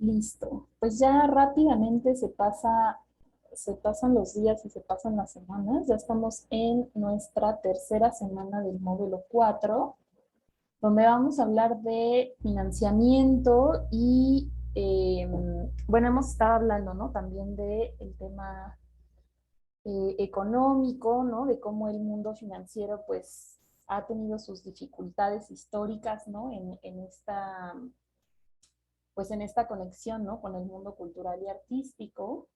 Listo. Pues ya rápidamente se pasan los días y se pasan las semanas. Ya estamos en nuestra tercera semana del módulo 4, donde vamos a hablar de financiamiento y, bueno, hemos estado hablando, ¿no? También de el tema económico, ¿no? De cómo el mundo financiero, pues, ha tenido sus dificultades históricas, ¿no? Pues en esta conexión, ¿no? Con el mundo cultural y artístico.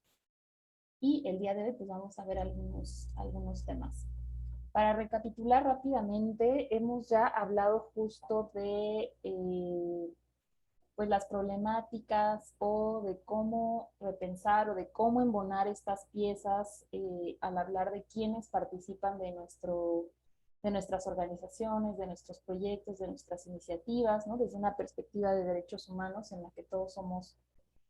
Y el día de hoy pues vamos a ver algunos temas. Para recapitular rápidamente, hemos ya hablado justo de pues las problemáticas o de cómo repensar o de cómo embonar estas piezas al hablar de quienes participan de nuestras organizaciones, de nuestros proyectos, de nuestras iniciativas, ¿no? Desde una perspectiva de derechos humanos en la que todos somos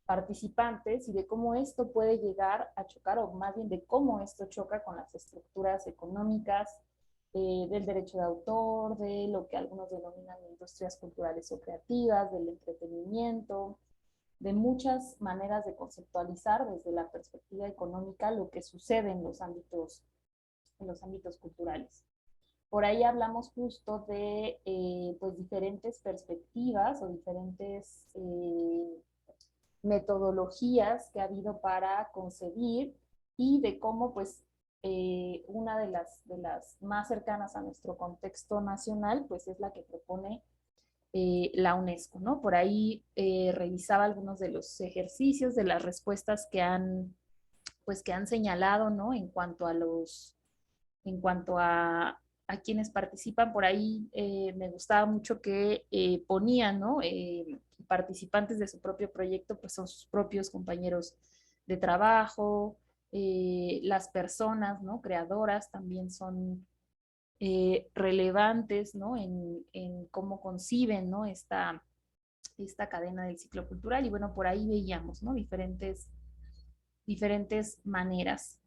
participantes y de cómo esto puede llegar a chocar, o más bien de cómo esto choca con las estructuras económicas del derecho de autor, de lo que algunos denominan industrias culturales o creativas, del entretenimiento, de muchas maneras de conceptualizar desde la perspectiva económica lo que sucede en los ámbitos culturales. Por ahí hablamos justo de pues diferentes perspectivas o diferentes metodologías que ha habido para concebir y de cómo pues una de las más cercanas a nuestro contexto nacional pues es la que propone la UNESCO, ¿no? Por ahí revisaba algunos de los ejercicios, de las respuestas pues que han señalado, ¿no? En cuanto a quienes participan, por ahí me gustaba mucho que ponían, ¿no? Participantes de su propio proyecto, pues son sus propios compañeros de trabajo, las personas, ¿no? Creadoras también son relevantes, ¿no? En cómo conciben, ¿no? Esta cadena del ciclo cultural y bueno, por ahí veíamos, ¿no? Diferentes maneras.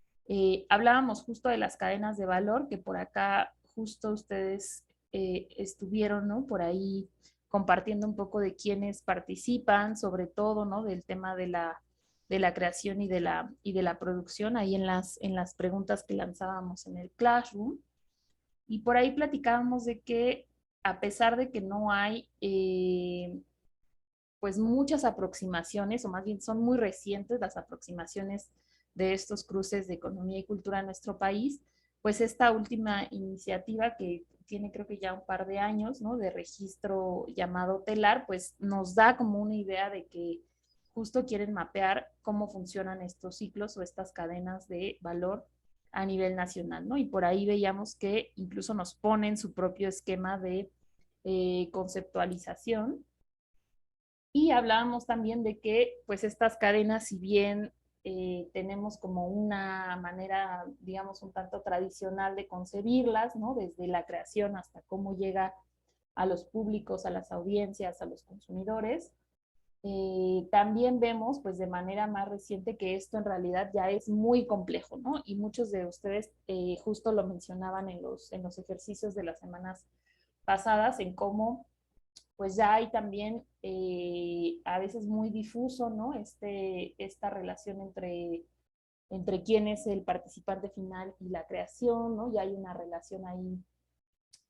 Hablábamos justo de las cadenas de valor, que por acá justo ustedes estuvieron, ¿no? Por ahí compartiendo un poco de quienes participan, sobre todo, ¿no? Del tema de la creación y de la producción, ahí en las preguntas que lanzábamos en el Classroom. Y por ahí platicábamos de que a pesar de que no hay pues muchas aproximaciones, o más bien son muy recientes las aproximaciones de estos cruces de economía y cultura en nuestro país, pues esta última iniciativa que tiene creo que ya un par de años, ¿no? De registro llamado TELAR, pues nos da como una idea de que justo quieren mapear cómo funcionan estos ciclos o estas cadenas de valor a nivel nacional, ¿no? Y por ahí veíamos que incluso nos ponen su propio esquema de conceptualización y hablábamos también de que, pues, estas cadenas, si bien tenemos como una manera, digamos, un tanto tradicional de concebirlas, ¿no? Desde la creación hasta cómo llega a los públicos, a las audiencias, a los consumidores. También vemos, pues, de manera más reciente que esto en realidad ya es muy complejo, ¿no? Y muchos de ustedes justo lo mencionaban en los ejercicios de las semanas pasadas, en cómo pues ya hay también a veces muy difuso, ¿no? Esta relación entre quién es el participante final y la creación, ¿no? Ya hay una relación ahí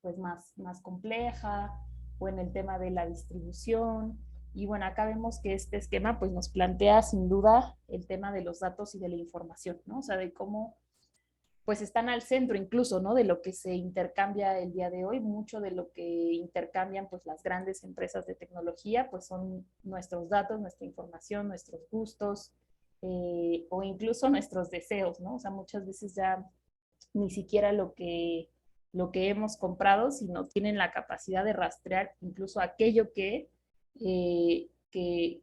pues más compleja, o en el tema de la distribución. Y bueno, acá vemos que este esquema pues nos plantea sin duda el tema de los datos y de la información, ¿no? O sea, de cómo pues están al centro incluso, ¿no? De lo que se intercambia el día de hoy, mucho de lo que intercambian pues las grandes empresas de tecnología, pues son nuestros datos, nuestra información, nuestros gustos o incluso nuestros deseos, ¿no? O sea, muchas veces ya ni siquiera lo que hemos comprado, sino tienen la capacidad de rastrear incluso aquello que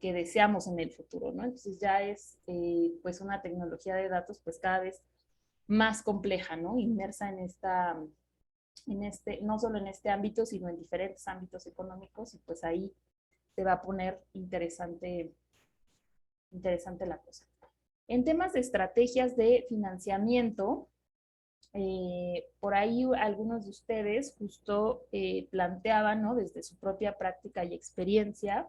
deseamos en el futuro, ¿no? Entonces ya es pues una tecnología de datos pues cada vez más compleja, ¿no? Inmersa no solo en este ámbito, sino en diferentes ámbitos económicos, y pues ahí se va a poner interesante la cosa. En temas de estrategias de financiamiento, por ahí algunos de ustedes justo planteaban, ¿no? Desde su propia práctica y experiencia,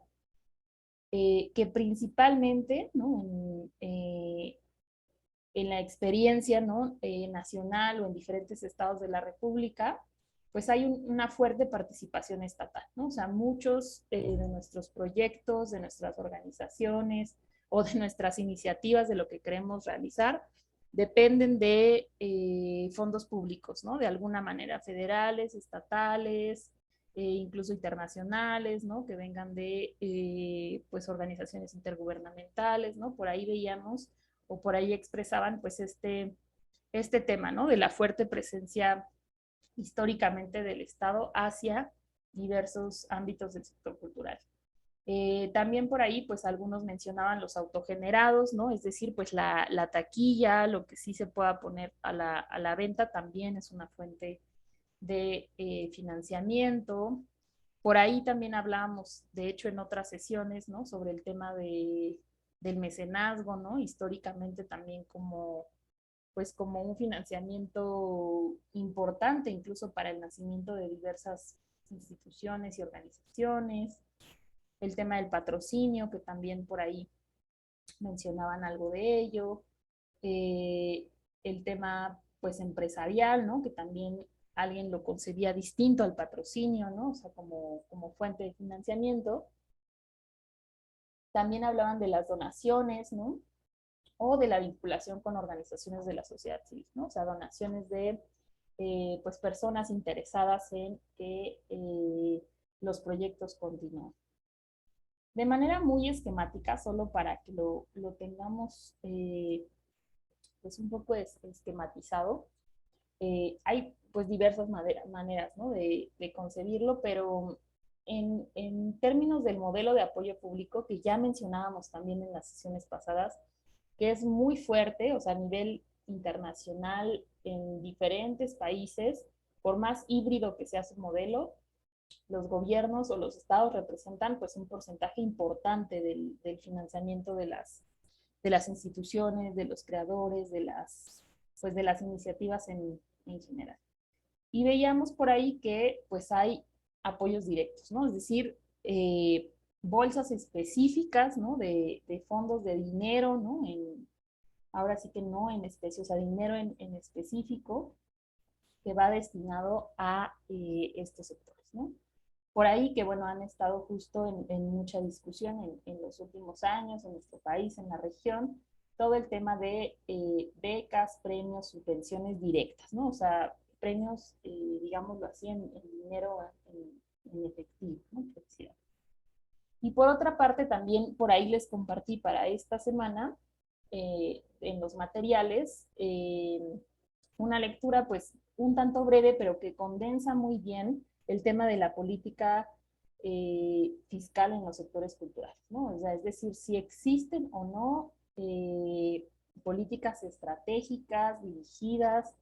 que principalmente, ¿no? En la experiencia, ¿no? Nacional o en diferentes estados de la República, pues hay una fuerte participación estatal, ¿no? O sea, muchos de nuestros proyectos, de nuestras organizaciones o de nuestras iniciativas, de lo que queremos realizar, dependen de fondos públicos, ¿no? De alguna manera, federales, estatales, incluso internacionales, ¿no? Que vengan de, pues, organizaciones intergubernamentales, ¿no? Por ahí veíamos o por ahí expresaban, pues, este tema, ¿no? De la fuerte presencia históricamente del Estado hacia diversos ámbitos del sector cultural. También por ahí, pues algunos mencionaban los autogenerados, ¿no? Es decir, pues la taquilla, lo que sí se pueda poner a la venta también es una fuente de financiamiento. Por ahí también hablábamos, de hecho, en otras sesiones, ¿no? Sobre el tema del mecenazgo, ¿no? Históricamente también como, pues como un financiamiento importante, incluso para el nacimiento de diversas instituciones y organizaciones. El tema del patrocinio, que también por ahí mencionaban algo de ello. Eh, el tema, pues, empresarial, ¿no? Que también alguien lo concebía distinto al patrocinio, ¿no? O sea, como fuente de financiamiento. También hablaban de las donaciones, ¿no? O de la vinculación con organizaciones de la sociedad civil, ¿no? O sea, donaciones de, pues, personas interesadas en que los proyectos continúen. De manera muy esquemática, solo para que lo tengamos pues un poco esquematizado, hay pues diversas maneras, ¿no? De concebirlo, pero en términos del modelo de apoyo público que ya mencionábamos también en las sesiones pasadas, que es muy fuerte, o sea, a nivel internacional en diferentes países, por más híbrido que sea su modelo, los gobiernos o los estados representan pues un porcentaje importante del financiamiento de las instituciones, de los creadores, pues de las iniciativas en general. Y veíamos por ahí que pues hay apoyos directos, ¿no? Es decir, bolsas específicas, ¿no? De fondos de dinero, ¿no? Ahora sí que no en especie, o sea, dinero en específico que va destinado a estos sectores, ¿no? Por ahí que, bueno, han estado justo en mucha discusión en los últimos años en nuestro país, en la región, todo el tema de becas, premios, subvenciones directas, ¿no? O sea, premios, digámoslo así, en dinero, en efectivo, ¿no? Y por otra parte, también por ahí les compartí para esta semana, en los materiales, una lectura pues un tanto breve, pero que condensa muy bien el tema de la política fiscal en los sectores culturales, ¿no? O sea, es decir, si existen o no políticas estratégicas dirigidas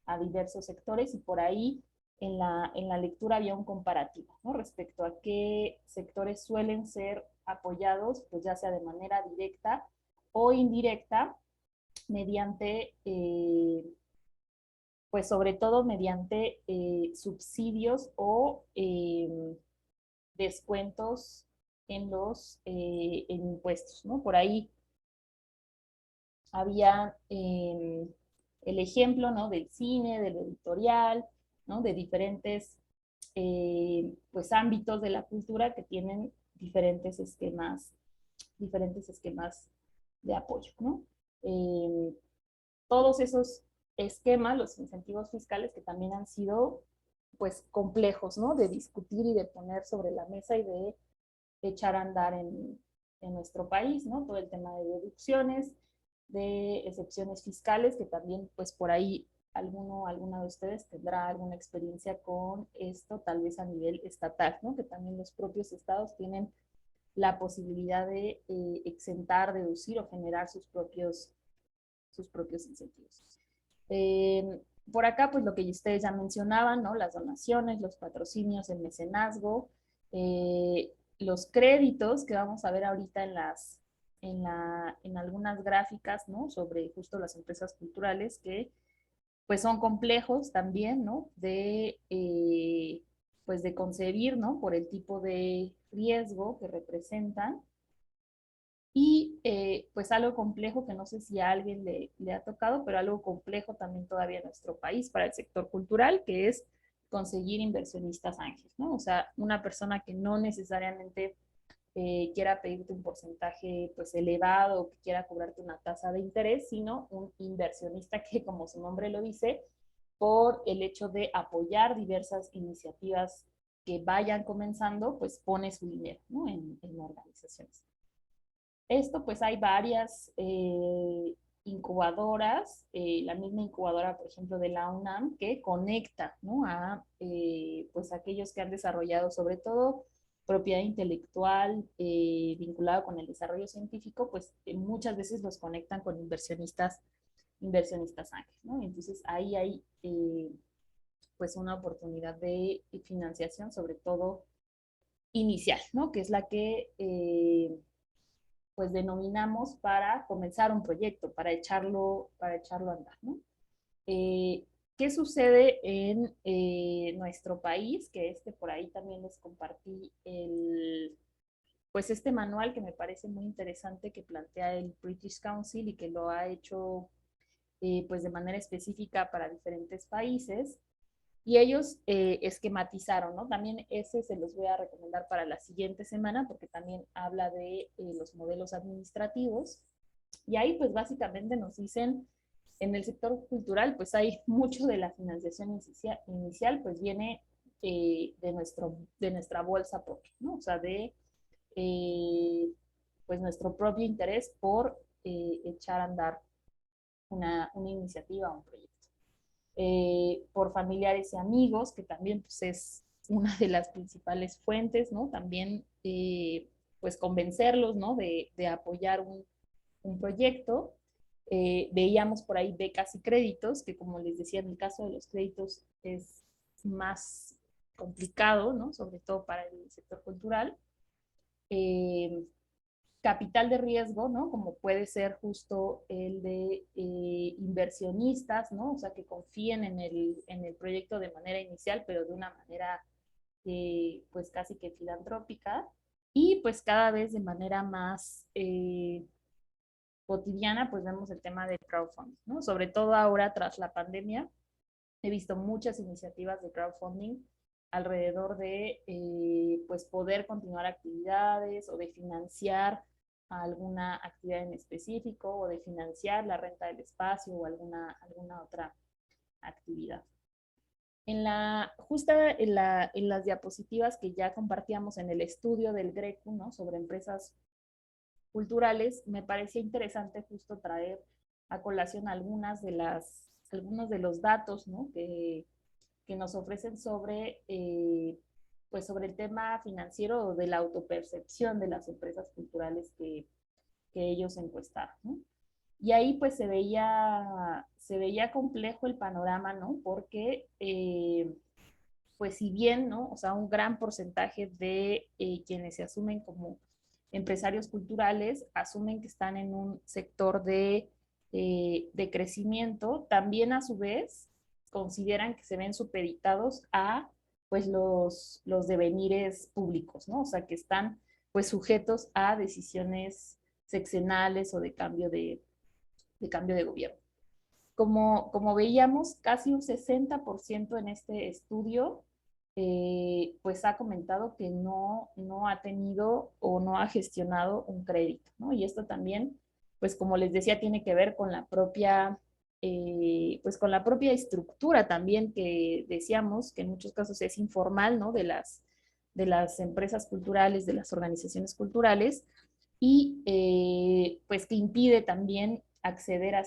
a diversos sectores y por ahí en la lectura había un comparativo, ¿no? Respecto a qué sectores suelen ser apoyados, pues ya sea de manera directa o indirecta, mediante pues sobre todo mediante subsidios o descuentos en impuestos, ¿no? Por ahí había el ejemplo, ¿no? Del cine, del editorial, ¿no? De pues ámbitos de la cultura que tienen diferentes esquemas de apoyo, ¿no? Eh, Todos esos esquemas, los incentivos fiscales que también han sido pues complejos, ¿no? De discutir y de poner sobre la mesa y de echar a andar en nuestro país, ¿no? Todo el tema de deducciones, de excepciones fiscales, que también pues por ahí alguna de ustedes tendrá alguna experiencia con esto, tal vez a nivel estatal, ¿no? Que también los propios estados tienen la posibilidad de exentar, deducir o generar sus propios incentivos. Por acá, pues lo que ustedes ya mencionaban, ¿no? Las donaciones, los patrocinios, el mecenazgo, los créditos que vamos a ver ahorita en algunas gráficas, ¿no? Sobre justo las empresas culturales que pues son complejos también, ¿no? Pues de concebir, ¿no? Por el tipo de riesgo que representan Y pues algo complejo que no sé si a alguien le ha tocado, pero algo complejo también todavía en nuestro país para el sector cultural, que es conseguir inversionistas ángeles, ¿no? O sea, una persona que no necesariamente quiera pedirte un porcentaje pues elevado o que quiera cobrarte una tasa de interés, sino un inversionista que, como su nombre lo dice, por el hecho de apoyar diversas iniciativas que vayan comenzando, pues pone su dinero, ¿no? en organizaciones. Esto pues hay varias incubadoras, la misma incubadora, por ejemplo, de la UNAM, que conecta, ¿no? a pues aquellos que han desarrollado sobre todo propiedad intelectual vinculada con el desarrollo científico, pues muchas veces los conectan con inversionistas ángeles, ¿no? Entonces ahí hay pues una oportunidad de financiación, sobre todo inicial, ¿no? Que es la que pues denominamos para comenzar un proyecto, para echarlo a andar, ¿no? Eh, ¿Qué sucede en nuestro país? Que por ahí también les compartí pues este manual que me parece muy interesante que plantea el British Council y que lo ha hecho pues de manera específica para diferentes países y ellos esquematizaron, ¿no? También ese se los voy a recomendar para la siguiente semana porque también habla de los modelos administrativos. Y ahí pues básicamente nos dicen, en el sector cultural pues hay mucho de la financiación inicial pues viene de nuestra bolsa propia, ¿no? O sea, eh, pues nuestro propio interés por echar a andar una iniciativa o un proyecto por familiares y amigos, que también pues, es una de las principales fuentes, ¿no? También pues convencerlos, ¿no? De apoyar un proyecto. Veíamos por ahí becas y créditos, que como les decía, en el caso de los créditos es más complicado, ¿no? Sobre todo para el sector cultural. Eh, Capital de riesgo, ¿no? Como puede ser justo el de inversionistas, ¿no? O sea, que confíen en el proyecto de manera inicial, pero de una manera, pues casi que filantrópica, y pues cada vez de manera más cotidiana, pues vemos el tema de crowdfunding, ¿no? Sobre todo ahora tras la pandemia, he visto muchas iniciativas de crowdfunding alrededor de pues poder continuar actividades o de financiar alguna actividad en específico o de financiar la renta del espacio o alguna otra actividad. Justa en las diapositivas que ya compartíamos en el estudio del GRECU, ¿no? Sobre empresas culturales, me parecía interesante justo traer a colación algunos de los datos, ¿no? que nos ofrecen pues sobre el tema financiero o de la autopercepción de las empresas culturales que ellos encuestaron, ¿no? Y ahí pues se veía complejo el panorama, ¿no? Porque pues si bien, ¿no? O sea, un gran porcentaje de quienes se asumen como empresarios culturales asumen que están en un sector de crecimiento, también a su vez consideran que se ven supeditados a pues los devenires públicos, ¿no? O sea, que están pues sujetos a decisiones sexenales o de cambio de gobierno. Como veíamos, casi un 60% en este estudio pues ha comentado que no ha tenido o no ha gestionado un crédito, ¿no? Y esto también, pues como les decía, tiene que ver con pues con la propia estructura también que decíamos, que en muchos casos es informal, ¿no? De las empresas culturales, de las organizaciones culturales, y pues que impide también acceder a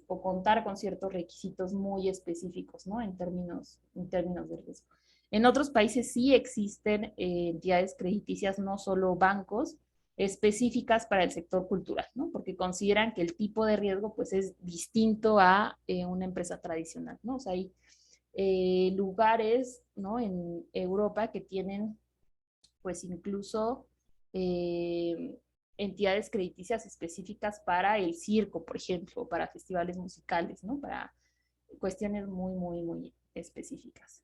o contar con ciertos requisitos muy específicos, ¿no? En términos de riesgo. En otros países sí existen entidades crediticias, no solo bancos, específicas para el sector cultural, ¿no? Porque consideran que el tipo de riesgo pues es distinto a una empresa tradicional, ¿no? O sea, hay lugares, ¿no? En Europa que tienen pues incluso eh, entidades crediticias específicas para el circo, por ejemplo, para festivales musicales, ¿no? Para cuestiones muy específicas.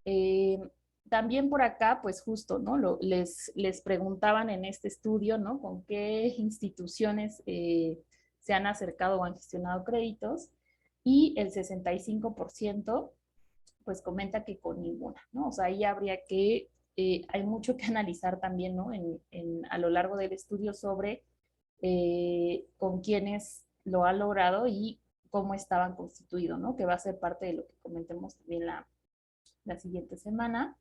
Eh, también por acá, pues justo, ¿no? Les preguntaban en este estudio, ¿no? Con qué instituciones se han acercado o han gestionado créditos, y el 65% pues comenta que con ninguna, ¿no? O sea, ahí habría que, hay mucho que analizar también, ¿no? A lo largo del estudio sobre con quiénes lo han logrado y cómo estaban constituidos, ¿no? Que va a ser parte de lo que comentemos también la siguiente semana.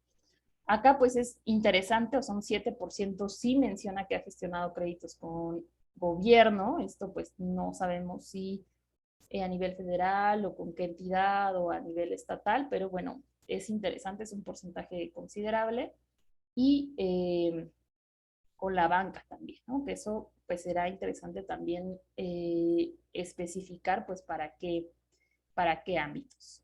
Acá pues es interesante, o sea, un 7% sí menciona que ha gestionado créditos con gobierno. Esto pues no sabemos si a nivel federal o con qué entidad o a nivel estatal, pero bueno, es interesante, es un porcentaje considerable. Y con la banca también, ¿no? Que eso pues será interesante también especificar pues para qué ámbitos.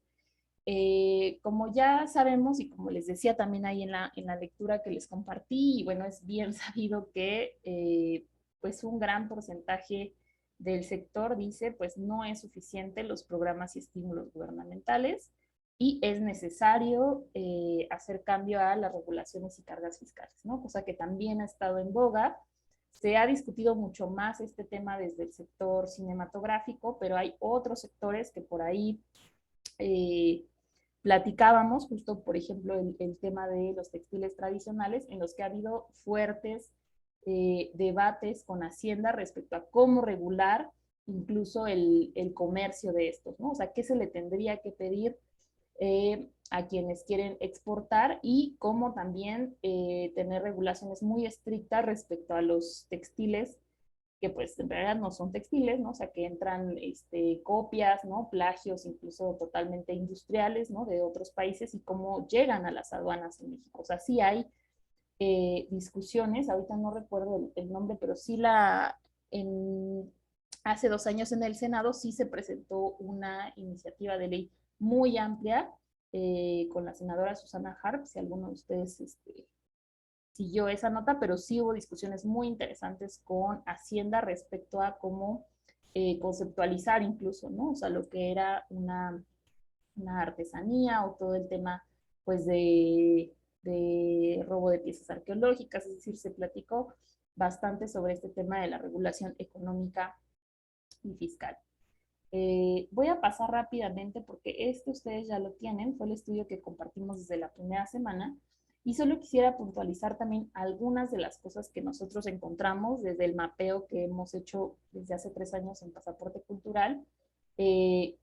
Como ya sabemos y como les decía también ahí en la lectura que les compartí, y bueno, es bien sabido que pues un gran porcentaje del sector dice pues no es suficiente los programas y estímulos gubernamentales y es necesario hacer cambio a las regulaciones y cargas fiscales, ¿no? Cosa que también ha estado en boga. Se ha discutido mucho más este tema desde el sector cinematográfico, pero hay otros sectores que por ahí eh, platicábamos, justo por ejemplo el tema de los textiles tradicionales, en los que ha habido fuertes debates con Hacienda respecto a cómo regular incluso el comercio de estos, ¿no? O sea, qué se le tendría que pedir a quienes quieren exportar y cómo también tener regulaciones muy estrictas respecto a los textiles que pues en realidad no son textiles, ¿no? O sea, que entran copias, ¿no? Plagios incluso totalmente industriales, ¿no? De otros países y cómo llegan a las aduanas en México. O sea, sí hay discusiones, ahorita no recuerdo el nombre, pero sí en, hace 2 años en el Senado sí se presentó una iniciativa de ley muy amplia con la senadora Susana Harp, si alguno de ustedes siguió esa nota, pero sí hubo discusiones muy interesantes con Hacienda respecto a cómo conceptualizar incluso, ¿no? O sea, lo que era una artesanía o todo el tema, pues, de robo de piezas arqueológicas, es decir, se platicó bastante sobre este tema de la regulación económica y fiscal. Voy a pasar rápidamente porque este ustedes ya lo tienen, fue el estudio que compartimos desde la primera semana y solo quisiera puntualizar también algunas de las cosas que nosotros encontramos desde el mapeo que hemos hecho desde hace 3 años en Pasaporte Cultural, eh,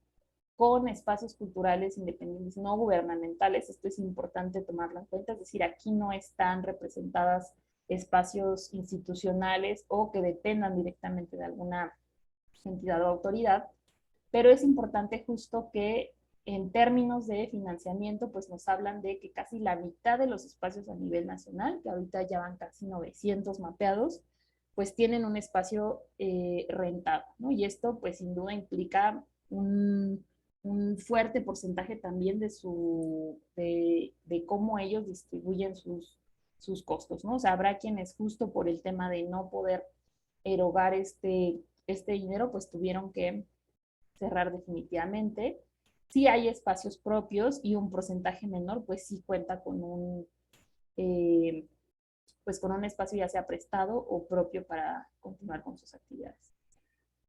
con espacios culturales independientes no gubernamentales. Esto es importante tomarlo en cuenta, es decir, aquí no están representadas espacios institucionales o que dependan directamente de alguna entidad o autoridad, pero es importante justo que en términos de financiamiento, pues nos hablan de que casi la mitad de los espacios a nivel nacional, que ahorita ya van casi 900 mapeados, pues tienen un espacio rentado, ¿no? Y esto pues sin duda implica un fuerte porcentaje también de cómo ellos distribuyen sus costos, ¿no? O sea, habrá quienes justo por el tema de no poder erogar este dinero, pues tuvieron que cerrar definitivamente. Si hay espacios propios y un porcentaje menor, pues sí cuenta pues con un espacio ya sea prestado o propio para continuar con sus actividades.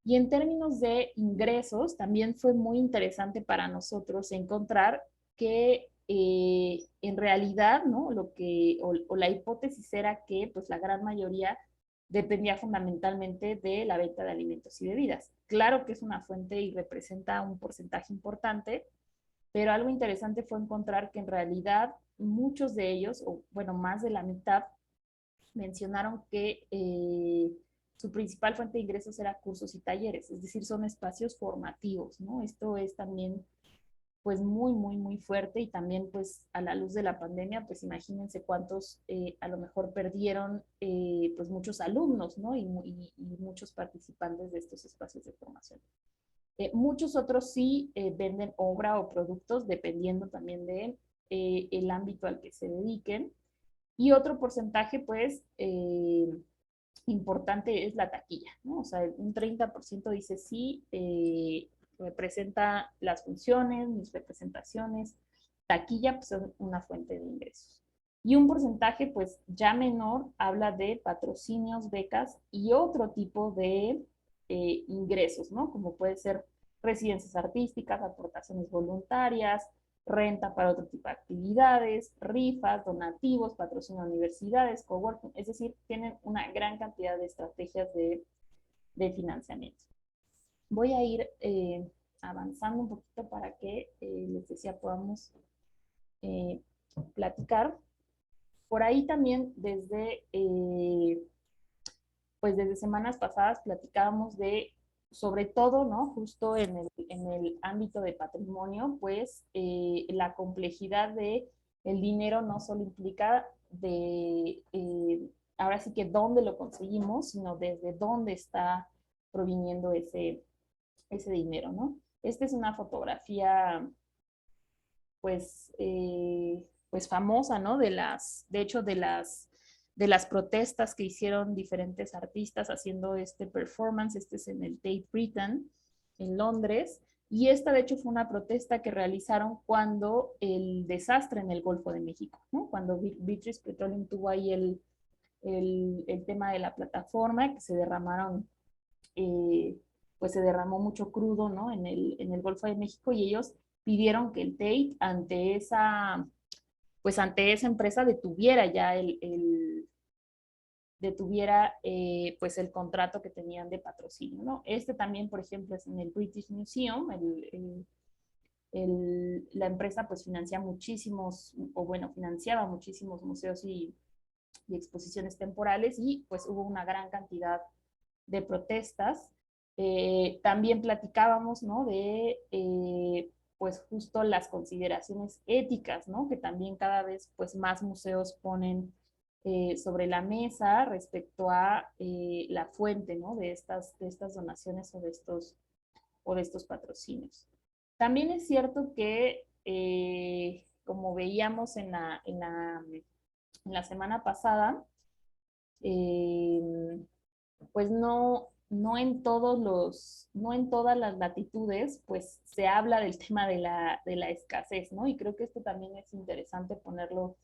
Y en términos de ingresos, también fue muy interesante para nosotros encontrar que en realidad, ¿no? O la hipótesis era que pues la gran mayoría dependía fundamentalmente de la venta de alimentos y bebidas. Claro que es una fuente y representa un porcentaje importante, pero algo interesante fue encontrar que en realidad muchos de ellos, o bueno, más de la mitad, mencionaron que su principal fuente de ingresos era cursos y talleres, es decir, son espacios formativos, ¿no? Esto es también pues muy, muy, muy fuerte y también pues a la luz de la pandemia, pues imagínense cuántos a lo mejor perdieron pues muchos alumnos, ¿no? Y muchos participantes de estos espacios de formación. Muchos otros sí venden obra o productos dependiendo también de el ámbito al que se dediquen. Y otro porcentaje, pues, importante es la taquilla, ¿no? O sea, un 30% dice sí, representa las funciones, mis representaciones. Taquilla, pues, son una fuente de ingresos. Y un porcentaje pues ya menor habla de patrocinios, becas y otro tipo de ingresos, ¿no? Como puede ser residencias artísticas, aportaciones voluntarias, renta para otro tipo de actividades, rifas, donativos, patrocinio a universidades, coworking, es decir, tienen una gran cantidad de estrategias de financiamiento. Voy a ir avanzando un poquito para que, les decía, podamos eh, platicar. Por ahí también pues desde semanas pasadas platicábamos de, sobre todo, ¿no? Justo en el ámbito de patrimonio, pues la complejidad de el dinero no solo implica ahora sí que dónde lo conseguimos, sino desde dónde está proviniendo ese dinero, ¿no? Esta es una fotografía pues, pues famosa, ¿no? De hecho, de las protestas que hicieron diferentes artistas haciendo este performance. Este es en el Tate Britain, en Londres, y esta de hecho fue una protesta que realizaron cuando el desastre en el Golfo de México, ¿no? Cuando British Petroleum tuvo ahí el tema de la plataforma, que se derramaron, eh, pues se derramó mucho crudo, ¿no? En el Golfo de México, y ellos pidieron que el Tate pues ante esa empresa detuviera ya detuviera pues el contrato que tenían de patrocinio, ¿no? Este también, por ejemplo, es en el British Museum. La empresa pues financia muchísimos, o bueno, financiaba muchísimos museos y exposiciones temporales, y pues hubo una gran cantidad de protestas. También platicábamos, ¿no? Pues justo las consideraciones éticas, ¿no? Que también cada vez pues más museos ponen sobre la mesa respecto a la fuente, ¿no? De estas donaciones o de estos patrocinios. También es cierto que, como veíamos en la semana pasada, eh, pues no en todas las latitudes, pues se habla del tema de la escasez, ¿no? Y creo que esto también es interesante ponerlo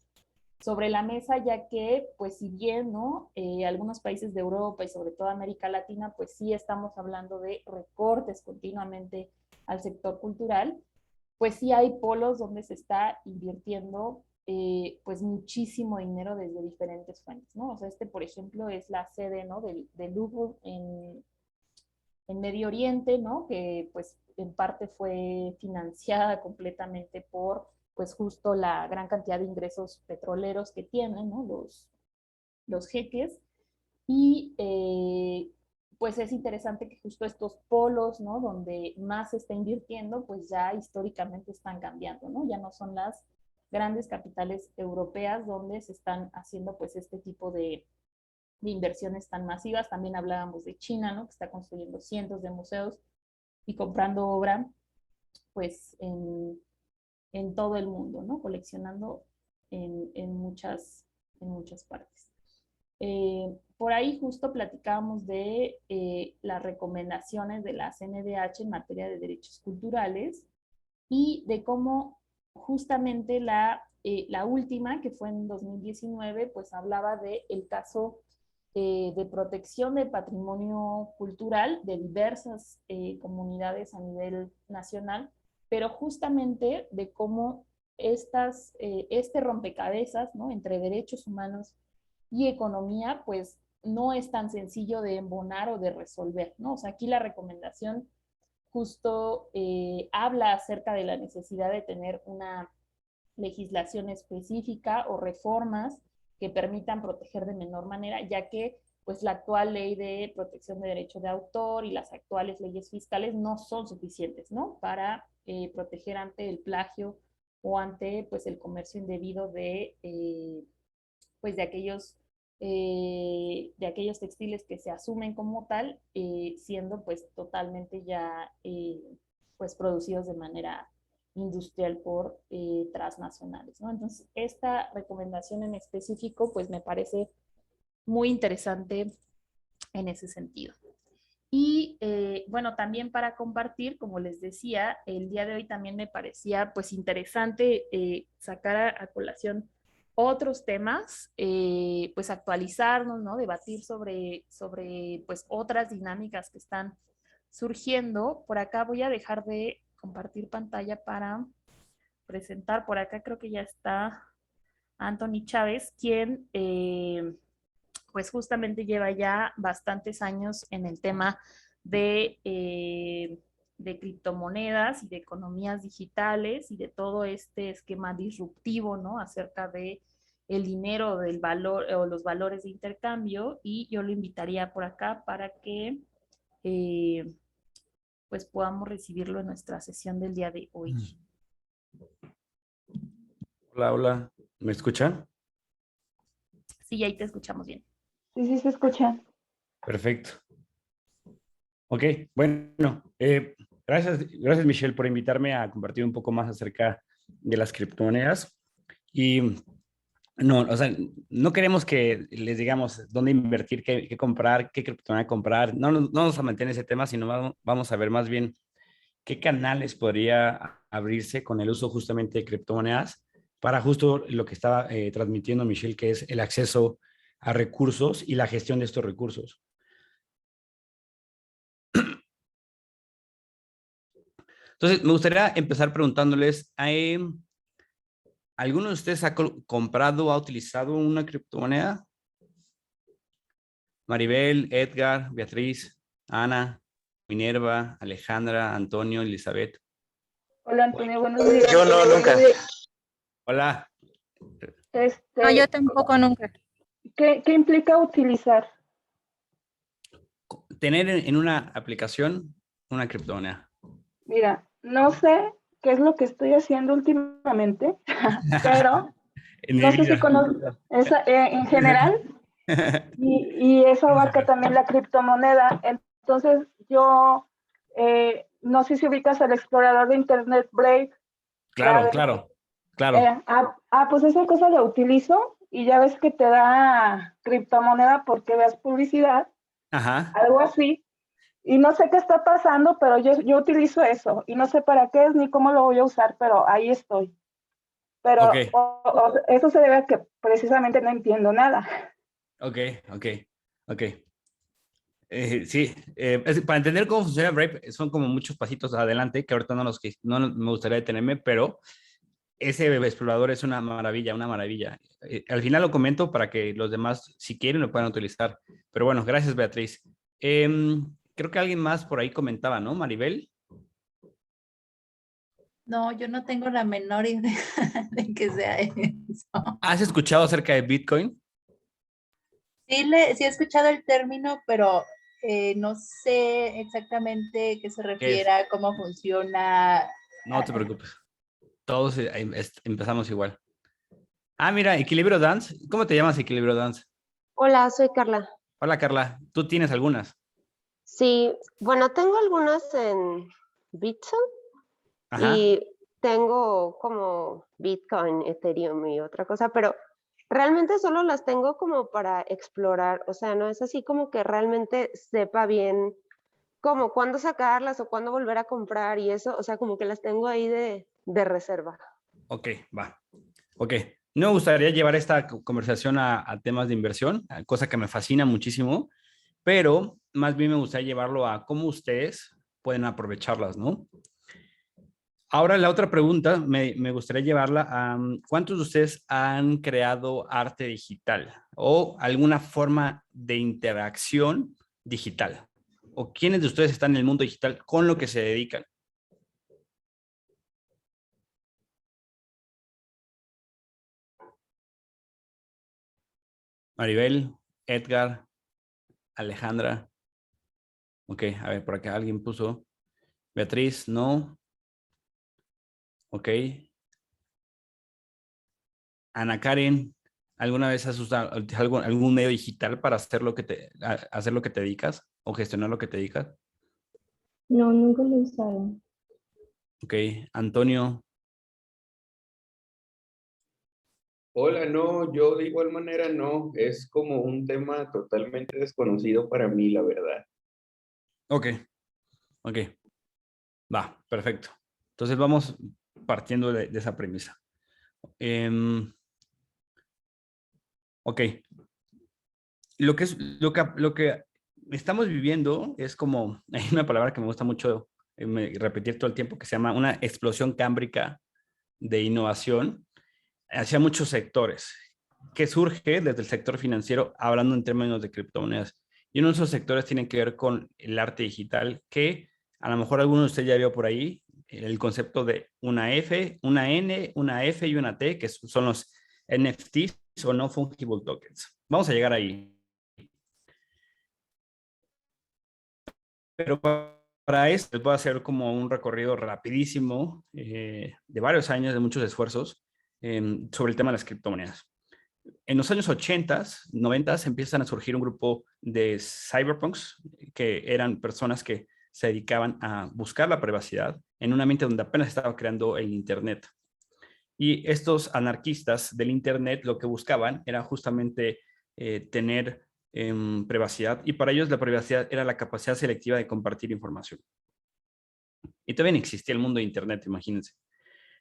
sobre la mesa, ya que, pues si bien, ¿no? Algunos países de Europa y sobre todo América Latina, pues sí estamos hablando de recortes continuamente al sector cultural, pues sí hay polos donde se está invirtiendo pues muchísimo dinero desde diferentes fuentes, ¿no? O sea, este, por ejemplo, es la sede, ¿no? Del Louvre en Medio Oriente, ¿no? Que pues en parte fue financiada completamente por pues justo la gran cantidad de ingresos petroleros que tienen, ¿no? Los jeques. Y pues es interesante que justo estos polos, ¿no? Donde más se está invirtiendo, pues ya históricamente están cambiando, ¿no? Ya no son las grandes capitales europeas donde se están haciendo pues este tipo de inversiones tan masivas. También hablábamos de China, ¿no? Que está construyendo cientos de museos y comprando obra pues en todo el mundo, ¿no? Coleccionando en muchas partes. Por ahí justo platicábamos de las recomendaciones de la CNDH en materia de derechos culturales, y de cómo justamente la última, que fue en 2019, pues hablaba del caso de protección del patrimonio cultural de diversas comunidades a nivel nacional, pero justamente de cómo este rompecabezas, ¿no? Entre derechos humanos y economía, pues no es tan sencillo de embonar o de resolver, ¿no? O sea, aquí la recomendación justo habla acerca de la necesidad de tener una legislación específica o reformas que permitan proteger de menor manera, ya que pues la actual ley de protección de derecho de autor y las actuales leyes fiscales no son suficientes, ¿no? Para proteger ante el plagio o ante pues el comercio indebido pues de aquellos textiles que se asumen como tal, siendo pues totalmente ya pues producidos de manera industrial por transnacionales, ¿no? Entonces, esta recomendación en específico pues me parece muy interesante en ese sentido. Y bueno, también para compartir, como les decía, el día de hoy también me parecía pues interesante sacar a colación otros temas, pues actualizarnos, ¿no? Debatir sobre pues otras dinámicas que están surgiendo. Por acá voy a dejar de compartir pantalla para presentar. Por acá creo que ya está Anthony Chávez, quien pues justamente lleva ya bastantes años en el tema de criptomonedas y de economías digitales y de todo este esquema disruptivo, ¿no? Acerca de el dinero, del valor o los valores de intercambio, y yo lo invitaría por acá para que eh, pues podamos recibirlo en nuestra sesión del día de hoy. Hola, hola. ¿Me escuchan? Sí, ahí te escuchamos bien. Sí, sí, se escucha. Perfecto. Ok, bueno, gracias Michelle por invitarme a compartir un poco más acerca de las criptomonedas. Y no, o sea, no queremos que les digamos dónde invertir, qué comprar, qué criptomoneda comprar. No vamos a mantener ese tema, sino vamos a ver más bien qué canales podría abrirse con el uso justamente de criptomonedas para justo lo que estaba transmitiendo Michelle, que es el acceso a recursos y la gestión de estos recursos. Entonces, me gustaría empezar preguntándoles, ¿alguno de ustedes ha comprado o ha utilizado una criptomoneda? Maribel, Edgar, Beatriz, Ana, Minerva, Alejandra, Antonio, Elizabeth. Hola, Antonio, buenos días. Yo no, nunca. Hola. No, yo tampoco nunca. ¿Qué implica utilizar? Tener en una aplicación una criptomoneda. Mira, no sé qué es lo que estoy haciendo últimamente, pero En mi no sé si vida. conozco en general, y eso abarca también la criptomoneda. Entonces, yo no sé si ubicas al explorador de Internet Brave. Claro, claro, claro. Pues esa cosa la utilizo y ya ves que te da criptomoneda porque veas publicidad, Ajá. algo así. Y no sé qué está pasando, pero yo utilizo eso y no sé para qué es ni cómo lo voy a usar, pero ahí estoy. Ok, Pero eso se debe a que precisamente no entiendo nada. ok, ok, ok. Sí, para entender cómo funciona Brave son como muchos pasitos adelante que ahorita no me gustaría detenerme, pero ese explorador es una maravilla, una maravilla. Al final lo comento para que los demás, si quieren, lo puedan utilizar. Pero bueno, gracias, Beatriz. Creo que alguien más por ahí comentaba, ¿no? Maribel. No, yo no tengo la menor idea de que sea eso. ¿Has escuchado acerca de Bitcoin? Sí he escuchado el término, pero no sé exactamente qué se ¿Qué es? refiere, cómo funciona. No te preocupes. Todos empezamos igual. Ah, mira, Equilibrio Dance. ¿Cómo te llamas, Equilibrio Dance? Hola, soy Carla. Hola, Carla. ¿Tú tienes algunas? Sí, bueno, tengo algunas en Bitso Ajá. y tengo como Bitcoin, Ethereum y otra cosa, pero realmente solo las tengo como para explorar, o sea, no es así como que realmente sepa bien como cuándo sacarlas o cuándo volver a comprar y eso, o sea, como que las tengo ahí de reserva. Ok, va. Ok. No me gustaría llevar esta conversación a temas de inversión, cosa que me fascina muchísimo, pero más bien me gustaría llevarlo a cómo ustedes pueden aprovecharlas, ¿no? Ahora la otra pregunta me gustaría llevarla a ¿cuántos de ustedes han creado arte digital o alguna forma de interacción digital? ¿O quiénes de ustedes están en el mundo digital con lo que se dedican? Maribel, Edgar, Alejandra. Ok, a ver, por acá alguien puso. Beatriz, no. Ok. Ana Karen, ¿alguna vez has usado algún medio digital para hacer hacer lo que te dedicas o gestionar lo que te dedicas? No, nunca lo he usado. Ok. Antonio, Hola, no, yo de igual manera no, es como un tema totalmente desconocido para mí, la verdad. ok, ok. Va, perfecto. Entonces vamos partiendo de esa premisa. Em, Ok. Lo que estamos viviendo es como, hay una palabra que me gusta mucho repetir todo el tiempo, que se llama una explosión cámbrica de innovación hacia muchos sectores, que surge desde el sector financiero, hablando en términos de criptomonedas. Y uno de esos sectores tiene que ver con el arte digital, que a lo mejor alguno de ustedes ya vio por ahí el concepto de una F, una N, una F y una T, que son los NFTs o no fungible tokens. Vamos a llegar ahí. Pero para esto les voy a hacer como un recorrido rapidísimo de varios años, de muchos esfuerzos sobre el tema de las criptomonedas. En los años 80, 90 empiezan a surgir un grupo de cyberpunks que eran personas que se dedicaban a buscar la privacidad en un ambiente donde apenas estaba creando el Internet. Y estos anarquistas del Internet lo que buscaban era justamente tener privacidad, y para ellos la privacidad era la capacidad selectiva de compartir información. Y también existía el mundo de Internet, imagínense.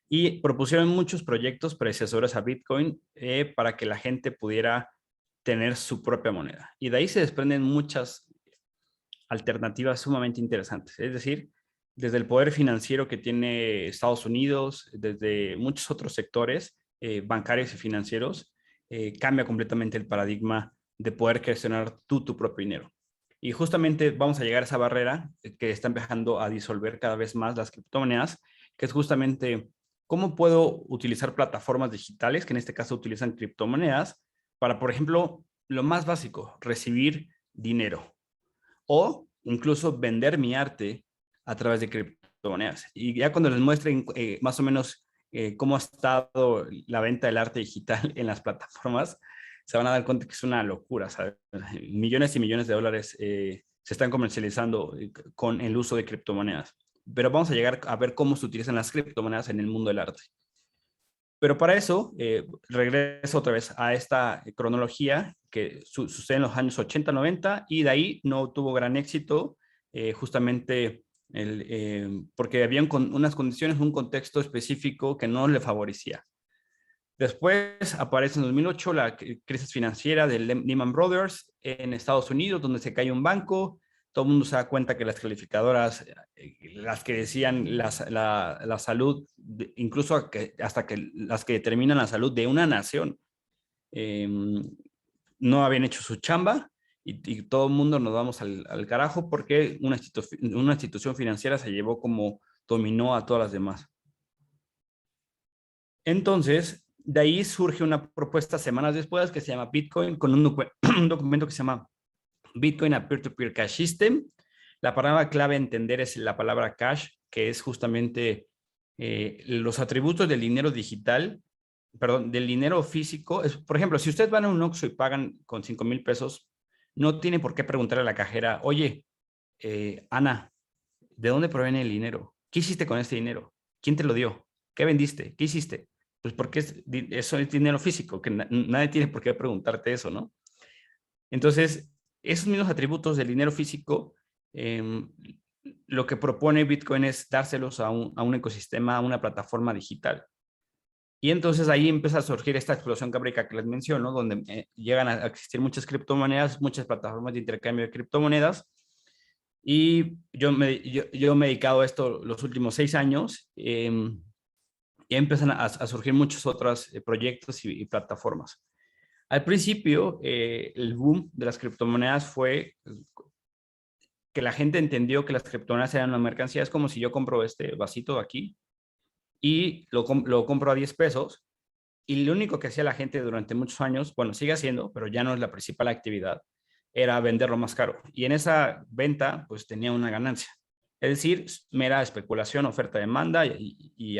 Y propusieron muchos proyectos predecesores a Bitcoin para que la gente pudiera tener su propia moneda. Y de ahí se desprenden muchas alternativas sumamente interesantes. Es decir, desde el poder financiero que tiene Estados Unidos, desde muchos otros sectores bancarios y financieros, cambia completamente el paradigma de poder gestionar tú tu propio dinero. Y justamente vamos a llegar a esa barrera que está empezando a disolver cada vez más las criptomonedas, que es justamente cómo puedo utilizar plataformas digitales, que en este caso utilizan criptomonedas, para, por ejemplo, lo más básico, recibir dinero o incluso vender mi arte a través de criptomonedas. Y ya cuando les muestren más o menos cómo ha estado la venta del arte digital en las plataformas, se van a dar cuenta que es una locura, ¿sabes? Millones y millones de dólares se están comercializando con el uso de criptomonedas. Pero vamos a llegar a ver cómo se utilizan las criptomonedas en el mundo del arte. Pero para eso, regreso otra vez a esta cronología que sucede en los años 80, 90, y de ahí no tuvo gran éxito, justamente porque habían unas condiciones, un contexto específico que no le favorecía. Después aparece en 2008 la crisis financiera de Lehman Brothers en Estados Unidos, donde se cae un banco. Todo el mundo se da cuenta que las calificadoras, las que decían la salud, incluso hasta que las que determinan la salud de una nación, no habían hecho su chamba, y todo el mundo nos vamos al carajo porque una institución financiera se llevó como dominó a todas las demás. Entonces, de ahí surge una propuesta semanas después que se llama Bitcoin, con un documento que se llama Bitcoin a Peer-to-Peer Cash System. La palabra clave a entender es la palabra cash, que es justamente los atributos del dinero digital, perdón, del dinero físico. Por ejemplo, si ustedes van a un Oxxo y pagan con 5,000 pesos, no tienen por qué preguntarle a la cajera, oye, Ana, ¿de dónde proviene el dinero? ¿Qué hiciste con este dinero? ¿Quién te lo dio? ¿Qué vendiste? ¿Qué hiciste? Pues porque eso es dinero físico, que nadie tiene por qué preguntarte eso, ¿no? Entonces, esos mismos atributos del dinero físico, lo que propone Bitcoin es dárselos a un ecosistema, a una plataforma digital. Y entonces ahí empieza a surgir esta explosión cámbrica que les menciono, donde llegan a existir muchas criptomonedas, muchas plataformas de intercambio de criptomonedas. Y yo me he dedicado a esto los últimos 6 años, y empiezan a surgir muchos otros proyectos y plataformas. Al principio, el boom de las criptomonedas fue que la gente entendió que las criptomonedas eran una mercancía. Es como si yo compro este vasito de aquí y lo compro a 10 pesos, y lo único que hacía la gente durante muchos años, bueno, sigue haciendo, pero ya no es la principal actividad, era venderlo más caro. Y en esa venta, pues tenía una ganancia. Es decir, mera especulación, oferta-demanda y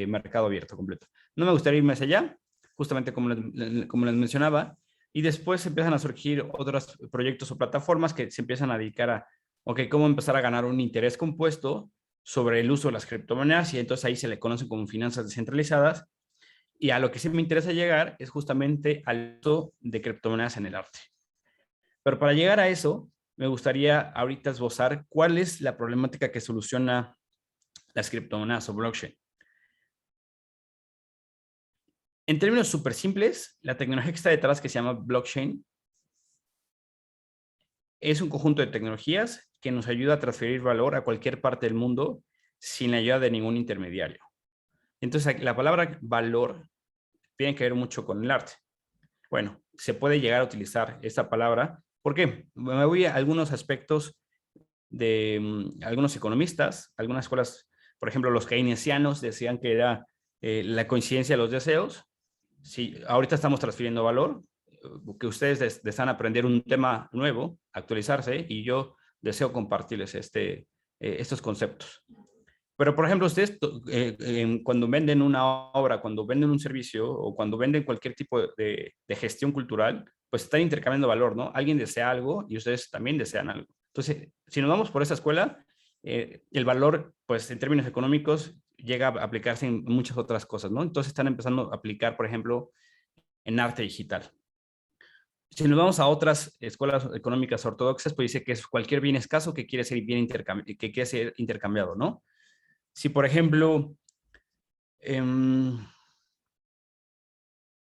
mercado abierto completo. No me gustaría irme hacia allá, justamente como les mencionaba, y después empiezan a surgir otros proyectos o plataformas que se empiezan a dedicar a, ok, cómo empezar a ganar un interés compuesto sobre el uso de las criptomonedas, y entonces ahí se le conocen como finanzas descentralizadas. Y a lo que sí me interesa llegar es justamente al uso de criptomonedas en el arte. Pero para llegar a eso, me gustaría ahorita esbozar cuál es la problemática que soluciona las criptomonedas o blockchain. En términos súper simples, la tecnología que está detrás, que se llama blockchain, es un conjunto de tecnologías que nos ayuda a transferir valor a cualquier parte del mundo sin la ayuda de ningún intermediario. Entonces, la palabra valor tiene que ver mucho con el arte. Bueno, se puede llegar a utilizar esta palabra. ¿Por qué? Me voy a algunos aspectos de algunos economistas, algunas escuelas, por ejemplo, los keynesianos decían que era la coincidencia de los deseos. Si ahorita estamos transfiriendo valor, que ustedes desean aprender un tema nuevo, actualizarse, y yo deseo compartirles estos conceptos. Pero, por ejemplo, ustedes cuando venden una obra, cuando venden un servicio o cuando venden cualquier tipo de gestión cultural, pues están intercambiando valor, ¿no? Alguien desea algo y ustedes también desean algo. Entonces, si nos vamos por esa escuela, el valor, pues en términos económicos, llega a aplicarse en muchas otras cosas, ¿no? Entonces están empezando a aplicar, por ejemplo, en arte digital. Si nos vamos a otras escuelas económicas ortodoxas, pues dice que es cualquier bien escaso que quiere ser intercambiado, ¿no? Si, por ejemplo,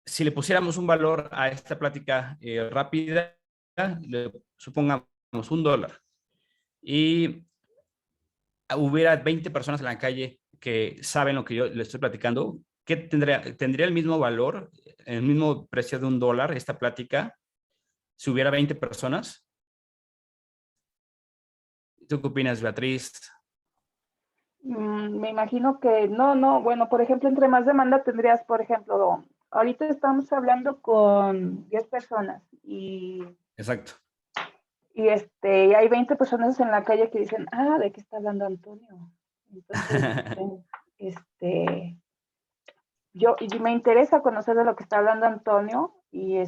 si le pusiéramos un valor a esta plática rápida, supongamos $1, y hubiera 20 personas en la calle que saben lo que yo le estoy platicando, ¿qué tendría el mismo valor, el mismo precio de $1 esta plática si hubiera 20 personas? ¿Tú qué opinas, Beatriz? Me imagino que no, bueno, por ejemplo, entre más demanda tendrías, por ejemplo, ahorita estamos hablando con 10 personas Exacto. y hay 20 personas en la calle que dicen, ¿de qué está hablando Antonio? Entonces, y me interesa conocer de lo que está hablando Antonio y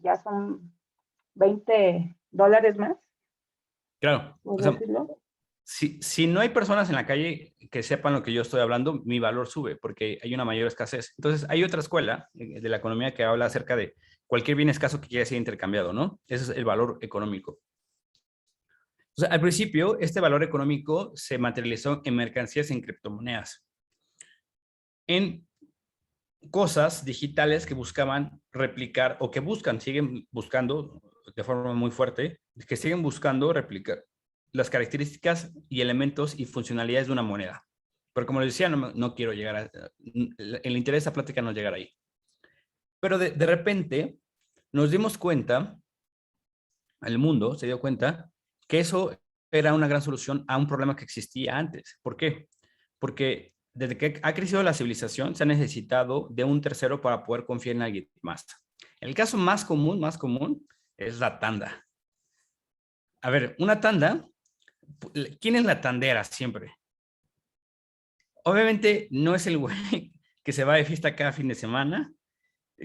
ya son $20 más. Claro. ¿Puedo O sea, decirlo? si no hay personas en la calle que sepan lo que yo estoy hablando, mi valor sube porque hay una mayor escasez. Entonces, hay otra escuela de la economía que habla acerca de cualquier bien escaso que quiera ser intercambiado, ¿no? Ese es el valor económico. O sea, al principio, este valor económico se materializó en mercancías en criptomonedas, en cosas digitales que buscaban replicar o que siguen buscando de forma muy fuerte, que siguen buscando replicar las características y elementos y funcionalidades de una moneda. Pero como les decía, no quiero llegar a... El interés de esta plática no es llegar ahí. Pero de repente nos dimos cuenta, el mundo se dio cuenta, que eso era una gran solución a un problema que existía antes. ¿Por qué? Porque desde que ha crecido la civilización, se ha necesitado de un tercero para poder confiar en alguien más. El caso más común, es la tanda. A ver, una tanda, ¿quién es la tandera siempre? Obviamente no es el güey que se va de fiesta cada fin de semana,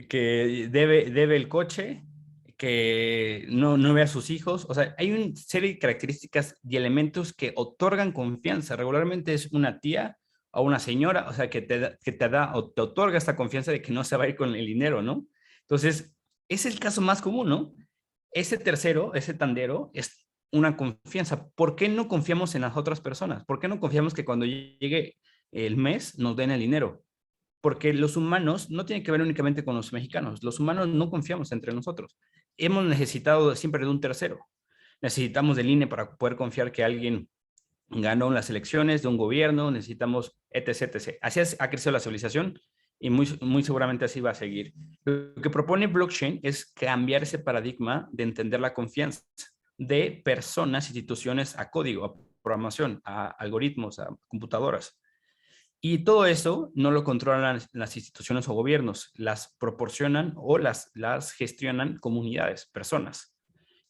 que debe el coche, que no ve a sus hijos. O sea, hay una serie de características y elementos que otorgan confianza. Regularmente es una tía o una señora, o sea, que te da o te otorga esta confianza de que no se va a ir con el dinero, ¿no? Entonces, es el caso más común, ¿no? Ese tercero, ese tandero, es una confianza. ¿Por qué no confiamos en las otras personas? ¿Por qué no confiamos que cuando llegue el mes nos den el dinero? Porque los humanos no tienen que ver únicamente con los mexicanos. Los humanos no confiamos entre nosotros. Hemos necesitado siempre de un tercero. Necesitamos del INE para poder confiar que alguien ganó las elecciones, de un gobierno, necesitamos etc, etc. Así ha crecido la civilización y muy seguramente así va a seguir. Lo que propone blockchain es cambiar ese paradigma de entender la confianza de personas, instituciones a código, a programación, a algoritmos, a computadoras. Y todo eso no lo controlan las instituciones o gobiernos, las proporcionan o las gestionan comunidades, personas,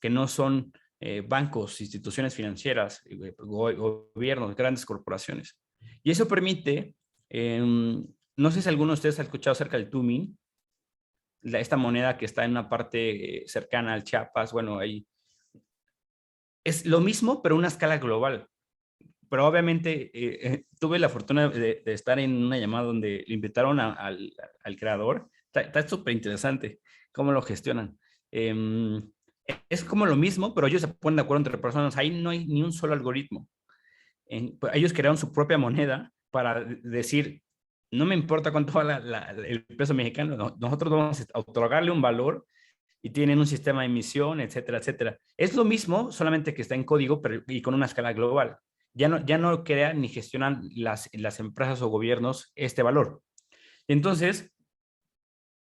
que no son bancos, instituciones financieras, gobiernos, grandes corporaciones. Y eso permite, no sé si alguno de ustedes ha escuchado acerca del Tumin, esta moneda que está en una parte cercana al Chiapas, bueno, ahí. Es lo mismo, pero a una escala global. Pero obviamente tuve la fortuna de estar en una llamada donde le invitaron al creador. Está súper interesante cómo lo gestionan. Es como lo mismo, pero ellos se ponen de acuerdo entre personas. Ahí no hay ni un solo algoritmo. Ellos crearon su propia moneda para decir, no me importa cuánto va el peso mexicano, nosotros vamos a otorgarle un valor y tienen un sistema de emisión, etcétera, etcétera. Es lo mismo, solamente que está en código y con una escala global. Ya no crean ni gestionan las empresas o gobiernos este valor. Entonces,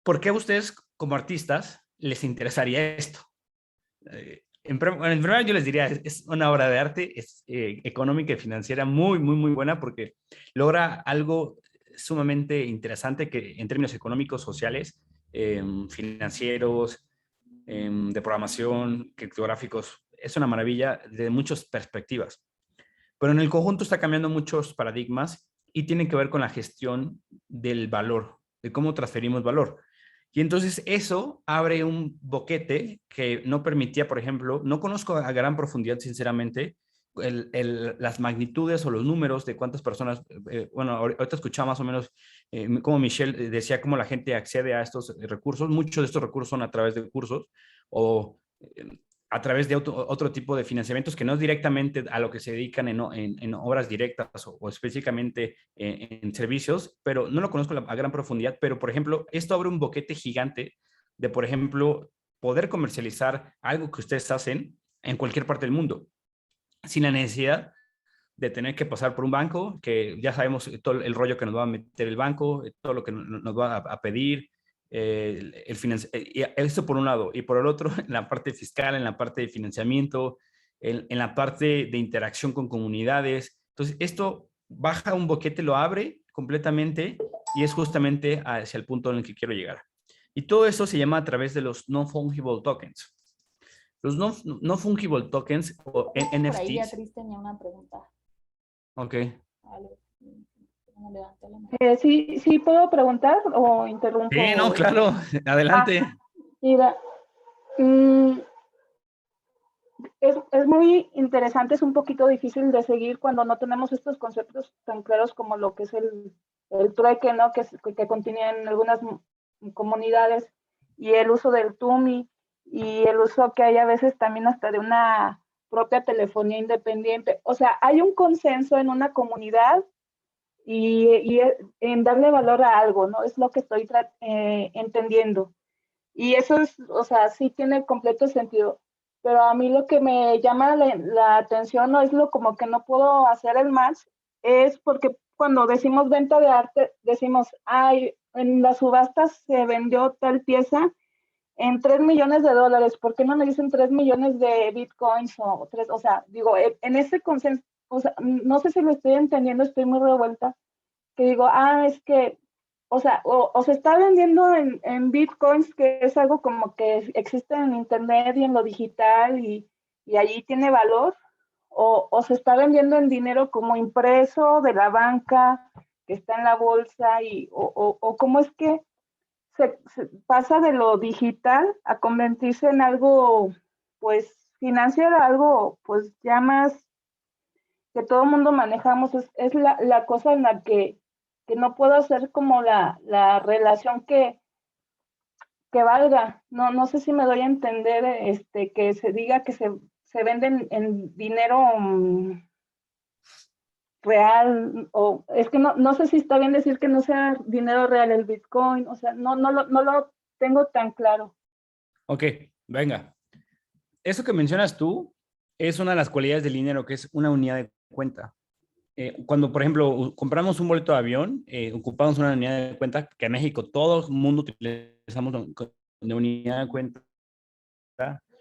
¿por qué a ustedes como artistas les interesaría esto? En primer yo les diría, es una obra de arte, es económica y financiera muy, muy, muy buena porque logra algo sumamente interesante que en términos económicos, sociales, financieros, de programación, criptográficos, es una maravilla de muchas perspectivas. Pero en el conjunto está cambiando muchos paradigmas y tiene que ver con la gestión del valor, de cómo transferimos valor. Y entonces eso abre un boquete que no permitía, por ejemplo, no conozco a gran profundidad, sinceramente, las magnitudes o los números de cuántas personas, bueno, ahorita escuchaba más o menos como Michelle decía cómo la gente accede a estos recursos. Muchos de estos recursos son a través de cursos o a través de otro tipo de financiamientos que no es directamente a lo que se dedican en obras directas o específicamente en servicios, pero no lo conozco a gran profundidad, pero por ejemplo, esto abre un boquete gigante de, por ejemplo, poder comercializar algo que ustedes hacen en cualquier parte del mundo, sin la necesidad de tener que pasar por un banco, que ya sabemos todo el rollo que nos va a meter el banco, todo lo que nos va a pedir, esto por un lado, y por el otro, en la parte fiscal, en la parte de financiamiento, en la parte de interacción con comunidades. Entonces, esto baja un boquete, lo abre completamente y es justamente hacia el punto en el que quiero llegar. Y todo eso se llama a través de los non-fungible tokens. Los non-fungible tokens o Por ahí NFTs. Beatriz tenía una pregunta. Ok. Vale. Sí, ¿puedo preguntar o interrumpo? Sí, no, claro, adelante. Mira, es muy interesante, es un poquito difícil de seguir cuando no tenemos estos conceptos tan claros como lo que es el trueque, ¿no? Que contienen algunas comunidades, y el uso del TUMI, y el uso que hay a veces también hasta de una propia telefonía independiente. O sea, hay un consenso en una comunidad y en darle valor a algo, ¿no? Es lo que estoy entendiendo. Y eso es, o sea, sí tiene completo sentido. Pero a mí lo que me llama la atención no es lo como que no puedo hacer el match, es porque cuando decimos venta de arte, decimos, ay, en las subastas se vendió tal pieza en $3 millones, ¿por qué no me dicen 3 millones de bitcoins o tres? O sea, digo, en ese consenso, o sea, no sé si lo estoy entendiendo, estoy muy revuelta, que digo, es que, o sea, o se está vendiendo en bitcoins, que es algo como que existe en internet y en lo digital y allí tiene valor, o se está vendiendo en dinero como impreso de la banca que está en la bolsa, o cómo es que se pasa de lo digital a convertirse en algo, pues, financiero, algo, pues, ya más que todo el mundo manejamos, es la cosa en la que no puedo hacer como la relación que valga. No sé si me doy a entender, que se diga que se venden en dinero real, o es que no sé si está bien decir que no sea dinero real el Bitcoin, o sea, no lo tengo tan claro. Ok, venga. Eso que mencionas tú es una de las cualidades del dinero, que es una unidad de cuenta. Cuando, por ejemplo, compramos un boleto de avión, ocupamos una unidad de cuenta que en México todo el mundo utilizamos de unidad de cuenta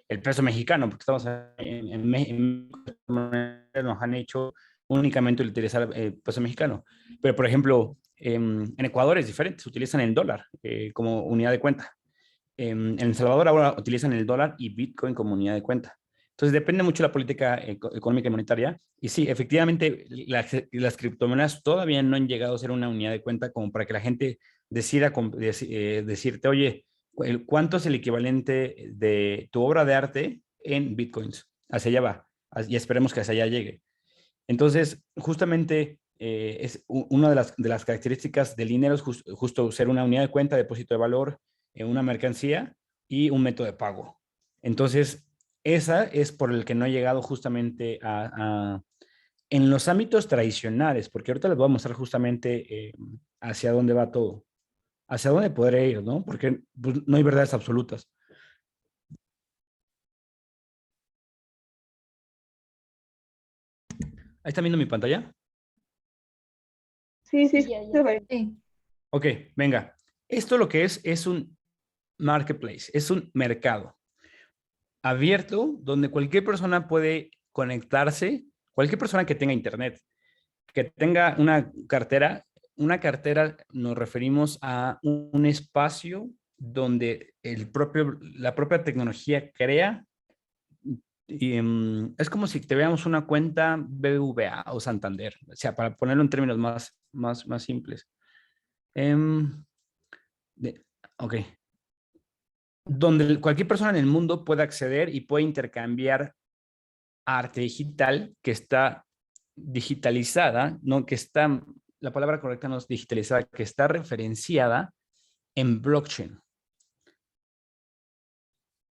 el peso mexicano, porque estamos en México, nos han hecho únicamente utilizar el peso mexicano. Pero, por ejemplo, en Ecuador es diferente, se utilizan el dólar como unidad de cuenta. En El Salvador ahora utilizan el dólar y Bitcoin como unidad de cuenta. Entonces depende mucho de la política económica y monetaria. Y sí, efectivamente, las criptomonedas todavía no han llegado a ser una unidad de cuenta como para que la gente decida decirte, oye, ¿cuánto es el equivalente de tu obra de arte en Bitcoins? Hacia allá va. Y esperemos que hacia allá llegue. Entonces, justamente es una de las características del dinero es justo ser una unidad de cuenta, depósito de valor, una mercancía y un método de pago. Entonces, esa es por el que no he llegado justamente en los ámbitos tradicionales, porque ahorita les voy a mostrar justamente hacia dónde va todo, hacia dónde podré ir, ¿no? Porque pues, no hay verdades absolutas. ¿Ahí están viendo mi pantalla? Sí, sí, Sí, ya, ya. se ve. Sí. Ok, venga. Esto lo que es un marketplace, es un mercado abierto donde cualquier persona puede conectarse, cualquier persona que tenga internet, que tenga una cartera nos referimos a un espacio donde la propia tecnología crea y es como si te veamos una cuenta BBVA o Santander, o sea, para ponerlo en términos más simples. Em, de- ok. Donde cualquier persona en el mundo puede acceder y puede intercambiar arte digital que está digitalizada, no que está, la palabra correcta no es digitalizada, que está referenciada en blockchain.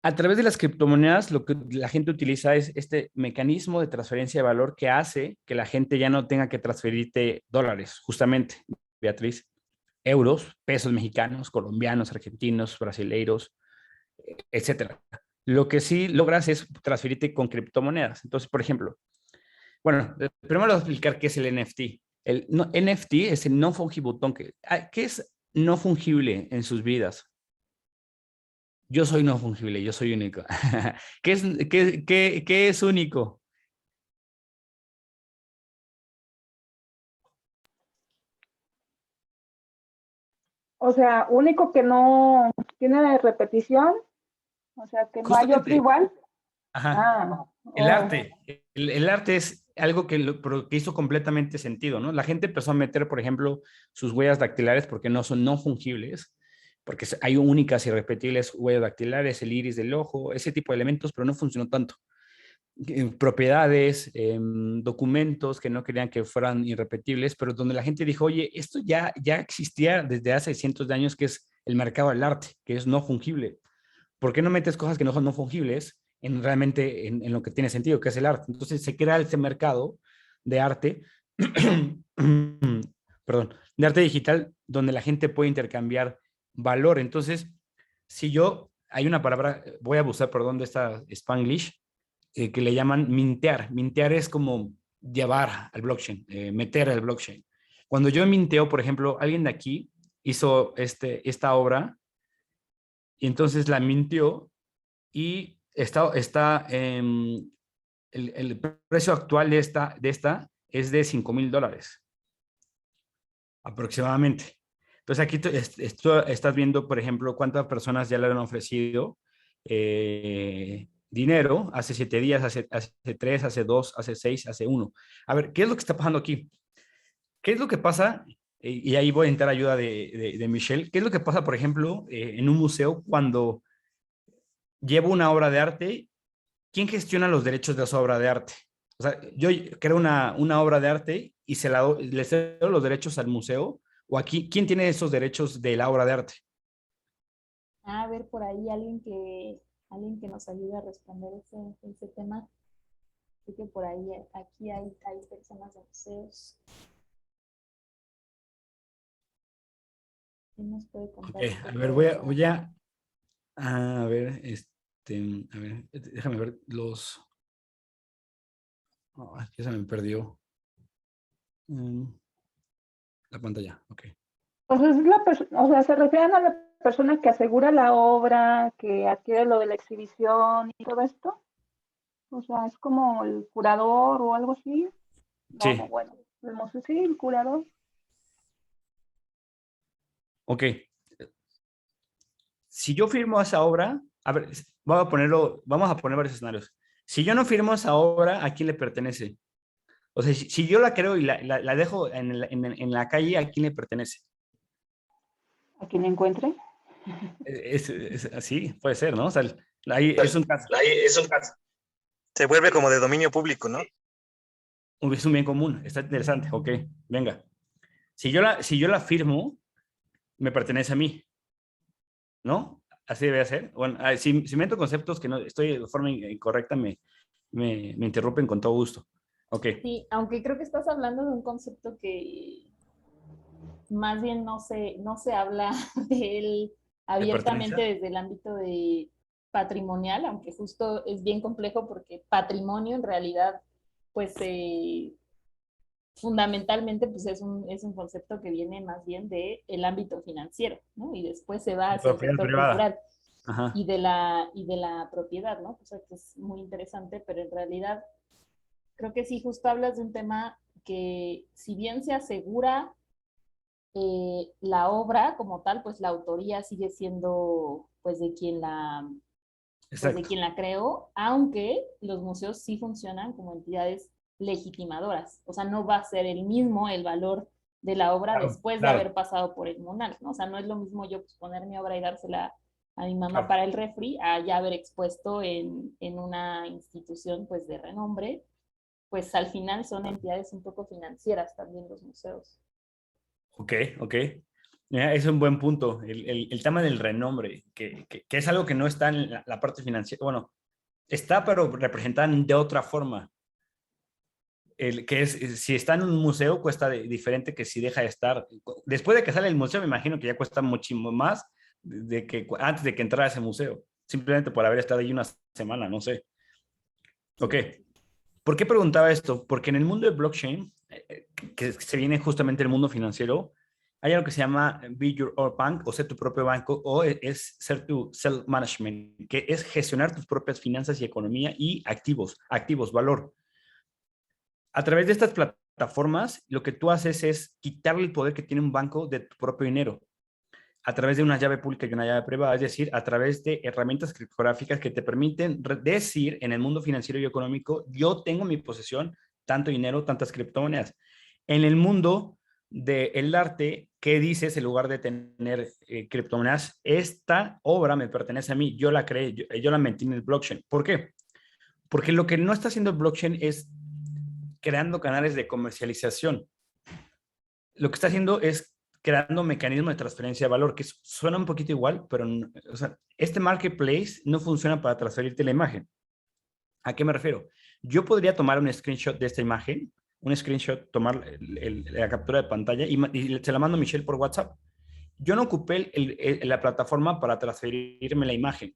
A través de las criptomonedas, lo que la gente utiliza es este mecanismo de transferencia de valor que hace que la gente ya no tenga que transferirte dólares, justamente, Beatriz, euros, pesos mexicanos, colombianos, argentinos, brasileiros, etcétera. Lo que sí logras es transferirte con criptomonedas. Entonces, por ejemplo, bueno, primero voy a explicar qué es el NFT. El NFT es el non-fungible token. ¿Qué es no fungible en sus vidas? Yo soy no fungible, yo soy único. ¿Qué es único? O sea, único que no tiene repetición, o sea, que no hay otro Justamente, igual. ajá, Ah, el oh, arte. El arte es algo que hizo completamente sentido, ¿no? La gente empezó a meter, por ejemplo, sus huellas dactilares porque no son no fungibles, porque hay únicas y repetibles huellas dactilares, el iris del ojo, ese tipo de elementos, pero no funcionó tanto. Propiedades, documentos que no querían que fueran irrepetibles, pero donde la gente dijo, oye, esto ya existía desde hace cientos de años, que es el mercado del arte, que es no fungible. ¿Por qué no metes cosas que no son no fungibles realmente en lo que tiene sentido, que es el arte? Entonces se crea ese mercado de arte, perdón, de arte digital, donde la gente puede intercambiar valor. Entonces, si yo, hay una palabra, voy a abusar, perdón, de esta Spanglish, que le llaman mintear. Mintear es como llevar al blockchain, meter al blockchain. Cuando yo minteo, por ejemplo, alguien de aquí hizo esta obra y entonces la mintió y el precio actual de esta es de $5,000 aproximadamente. Entonces aquí esto estás viendo, por ejemplo, cuántas personas ya le han ofrecido dinero hace 7 días, hace 3, hace 2, hace 6, hace 1. A ver, ¿qué es lo que está pasando aquí? ¿Qué es lo que pasa? Y ahí voy a entrar ayuda de Michelle. ¿Qué es lo que pasa, por ejemplo, en un museo cuando llevo una obra de arte? ¿Quién gestiona los derechos de esa obra de arte? O sea, yo creo una obra de arte y le cedo los derechos al museo, o aquí, ¿quién tiene esos derechos de la obra de arte? A ver, por ahí alguien que nos ayude a responder ese tema. Así que por ahí, aquí hay personas de museos. ¿Quién nos puede Ok, contar un a poco ver, de a ver, a ver, déjame ver aquí se me perdió mm, la pantalla, ok. pues es o sea, se refieren a la persona que asegura la obra, que adquiere lo de la exhibición y todo esto. O sea, es como el curador o algo así. No, Sí, bueno, el museo sí, el curador. ok. Si yo firmo esa obra, a ver, vamos a poner varios escenarios. Si yo no firmo esa obra, ¿a quién le pertenece? O sea, si yo la creo y la dejo en la calle, ¿a quién le pertenece? A quien encuentre. Es así, puede ser, ¿no? O sea, ahí es un caso, Ahí es un caso. Se vuelve como de dominio público, ¿no? es un bien común, está interesante, ok, venga. Si yo la firmo, me pertenece a mí, ¿no? Así debe ser. Bueno, si meto conceptos que no estoy de forma incorrecta, me interrumpen con todo gusto. Ok, Sí, aunque creo que estás hablando de un concepto que más bien no se habla de él de abiertamente pertenencia. desde el ámbito de patrimonial, aunque justo es bien complejo porque patrimonio en realidad, pues fundamentalmente pues es un concepto que viene más bien del el ámbito financiero, ¿no? Y después se va De hacia el propiedad sector privada. cultural Ajá. y de la propiedad, ¿no? O sea, que es muy interesante, pero en realidad creo que sí, justo hablas de un tema que si bien se asegura la obra como tal, pues la autoría sigue siendo pues de Exacto. quien la creó, aunque los museos sí funcionan como entidades legitimadoras. O sea, no va a ser el mismo el valor de la obra Claro, después de claro, haber pasado por el monal, ¿no? O sea, no es lo mismo yo pues, poner mi obra y dársela a mi mamá claro. para el refri a ya haber expuesto en una institución pues de renombre, pues al final son entidades un poco financieras también los museos. Ok, ok. Mira, es un buen punto. El tema del renombre, que es algo que no está en la parte financiera. Bueno, está, pero representada de otra forma. Que es, si está en un museo, cuesta diferente que si deja de estar. Después de que sale el museo, me imagino que ya cuesta muchísimo más de que antes de que entrara a ese museo. Simplemente por haber estado ahí una semana, no sé. Ok. Sí. ¿Por qué preguntaba esto? Porque en el mundo de blockchain, que se viene justamente el mundo financiero, hay algo que se llama Be Your Own Bank o ser tu propio banco o es ser tu self-management, que es gestionar tus propias finanzas y economía y activos, valor. A través de estas plataformas, lo que tú haces es quitarle el poder que tiene un banco de tu propio dinero a través de una llave pública y una llave privada, es decir, a través de herramientas criptográficas que te permiten decir en el mundo financiero y económico, yo tengo en mi posesión tanto dinero, tantas criptomonedas. En el mundo del arte, ¿qué dices en lugar de tener criptomonedas? Esta obra me pertenece a mí, yo la creé, yo la metí en el blockchain. ¿Por qué? Porque lo que no está haciendo el blockchain es creando canales de comercialización. Lo que está haciendo es creando mecanismos de transferencia de valor, que suena un poquito igual, pero o sea, este marketplace no funciona para transferirte la imagen. ¿A qué me refiero? Yo podría tomar un screenshot de esta imagen, un screenshot, tomar la captura de pantalla y se la mando a Michelle por WhatsApp. Yo no ocupé la plataforma para transferirme la imagen.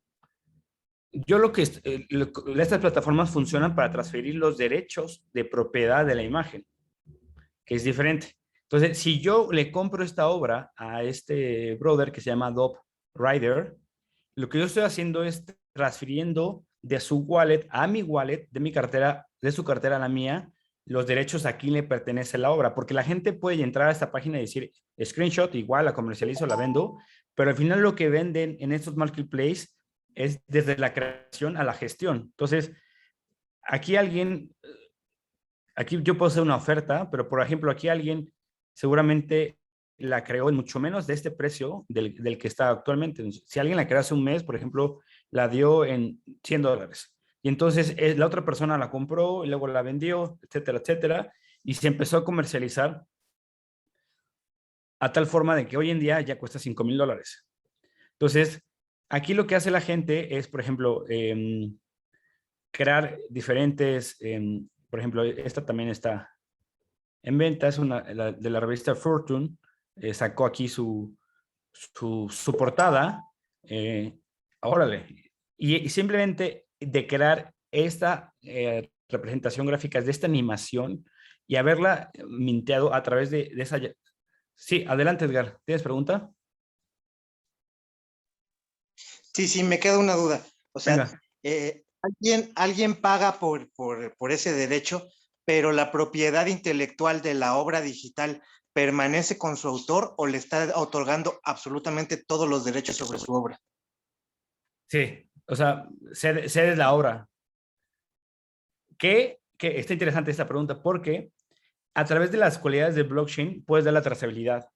Yo estas plataformas funcionan para transferir los derechos de propiedad de la imagen, que es diferente. Entonces, si yo le compro esta obra a este brother que se llama Dob Rider, lo que yo estoy haciendo es transfiriendo de su wallet a mi wallet, de mi cartera, de su cartera a la mía, los derechos a quién le pertenece la obra, porque la gente puede entrar a esta página y decir, screenshot, igual la comercializo, la vendo, pero al final lo que venden en estos marketplaces es desde la creación a la gestión. Entonces, aquí alguien aquí yo puedo hacer una oferta, pero por ejemplo, aquí alguien seguramente la creó en mucho menos de este precio del que está actualmente. Si alguien la creó hace un mes, por ejemplo, la dio en $100. Y entonces la otra persona la compró y luego la vendió, etcétera, etcétera. Y se empezó a comercializar a tal forma de que hoy en día ya cuesta $5,000. Entonces, aquí lo que hace la gente es, por ejemplo, crear diferentes, por ejemplo, esta también está en venta, es de la revista Fortune, sacó aquí su portada, órale, y simplemente de crear esta representación gráfica de esta animación y haberla minteado a través de esa... Sí, adelante Edgar, ¿tienes pregunta? Sí, sí, me queda una duda. O sea, Venga. alguien paga por ese derecho, pero la propiedad intelectual de la obra digital permanece con su autor o le está otorgando absolutamente todos los derechos sobre su obra. Sí, o sea, cedes la obra. Que está interesante esta pregunta porque a través de las cualidades de blockchain puedes dar la trazabilidad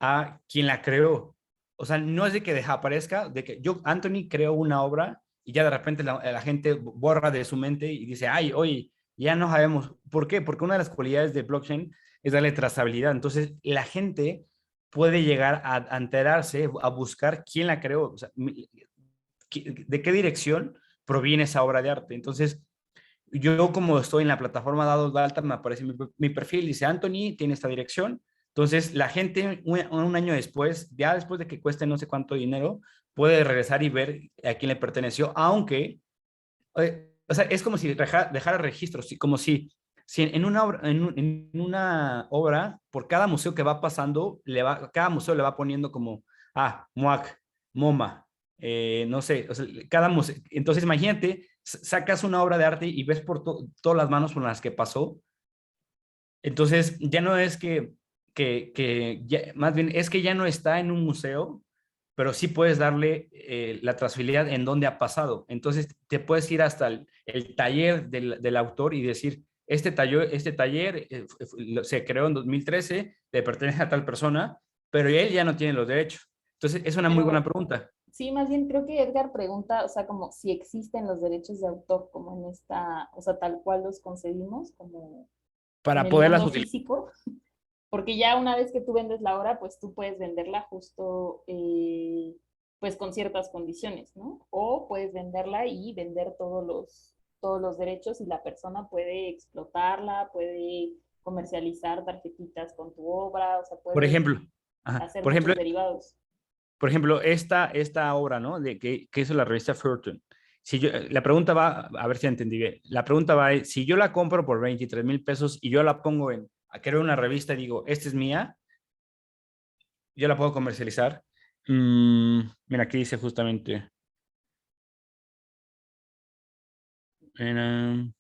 a quien la creó. O sea, no es de que desaparezca, de que yo, Anthony, creo una obra y ya de repente la gente borra de su mente y dice, ay, oye, ya no sabemos. ¿Por qué? Porque una de las cualidades de blockchain es darle trazabilidad. Entonces, la gente puede llegar a enterarse, a buscar quién la creó, o sea, de qué dirección proviene esa obra de arte. Entonces, yo como estoy en la plataforma Dados de Alta, me aparece mi perfil, dice Anthony, tiene esta dirección. Entonces, la gente un año después, ya después de que cueste no sé cuánto dinero, puede regresar y ver a quién le perteneció, aunque, o sea, es como si dejara registros, como si en una obra, en una obra, por cada museo que va pasando, cada museo le va poniendo como, MUAC, MoMA, no sé, o sea, cada museo. Entonces, imagínate, sacas una obra de arte y ves por todas las manos por las que pasó. Entonces, ya no es más bien es que ya no está en un museo, pero sí puedes darle la trazabilidad en dónde ha pasado. Entonces, te puedes ir hasta el taller del autor y decir, este taller se creó en 2013, le pertenece a tal persona, pero él ya no tiene los derechos. Entonces, es una muy buena Pero pregunta. sí, más bien creo que Edgar pregunta, o sea, como si existen los derechos de autor, como en esta, o sea, tal cual los concebimos, como en Para el poderlas mundo utilizar. físico, porque ya una vez que tú vendes la obra, pues tú puedes venderla justo, pues con ciertas condiciones, ¿no? O puedes venderla y vender todos los derechos y la persona puede explotarla, puede comercializar tarjetitas con tu obra, o sea, Por puede ejemplo, hacer por ejemplo, muchos derivados. esta obra, ¿no? Que hizo la revista Fortune. Si yo, la pregunta va, a ver si entendí bien. La pregunta va, si yo la compro por 23,000 pesos y yo la pongo a crear una revista y digo, esta es mía, yo la puedo comercializar. Mira, aquí dice justamente, en,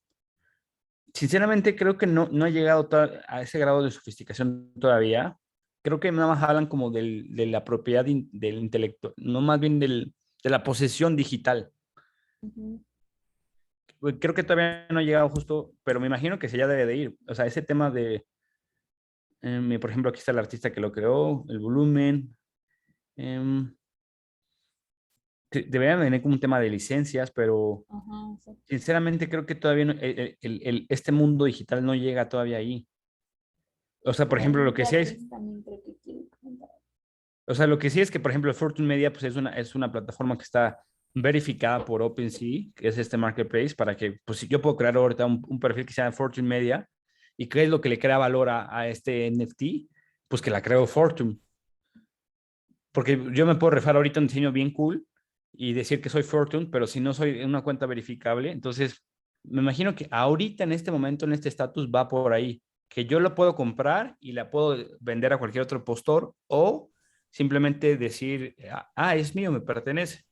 sinceramente creo que no ha llegado a ese grado de sofisticación todavía. Creo que nada más hablan como de la propiedad del intelecto, no más bien de la posesión digital. Ujú. Creo que todavía no ha llegado justo, pero me imagino que se ya debe de ir. O sea, ese tema por ejemplo, aquí está el artista que lo creó, el volumen. em, Deberían venir como un tema de licencias, pero Ajá, exacto. sinceramente creo que todavía este mundo digital no llega todavía ahí. O sea, por Por ejemplo, ahí lo que sí es, Beatriz también creo que quiere comentar. o sea, lo que sí es que, por ejemplo, Fortune Media, pues es una plataforma que está verificada por OpenSea, que es este marketplace, para que, pues si yo puedo crear ahorita un perfil que sea Fortune Media, y qué es lo que le crea valor a este NFT, pues que la creo Fortune. Porque yo me puedo refar ahorita un diseño bien cool y decir que soy Fortune, pero si no soy una cuenta verificable, entonces me imagino que ahorita en este momento, en este estatus, va por ahí, que yo lo puedo comprar y la puedo vender a cualquier otro postor o simplemente decir, es mío, me pertenece.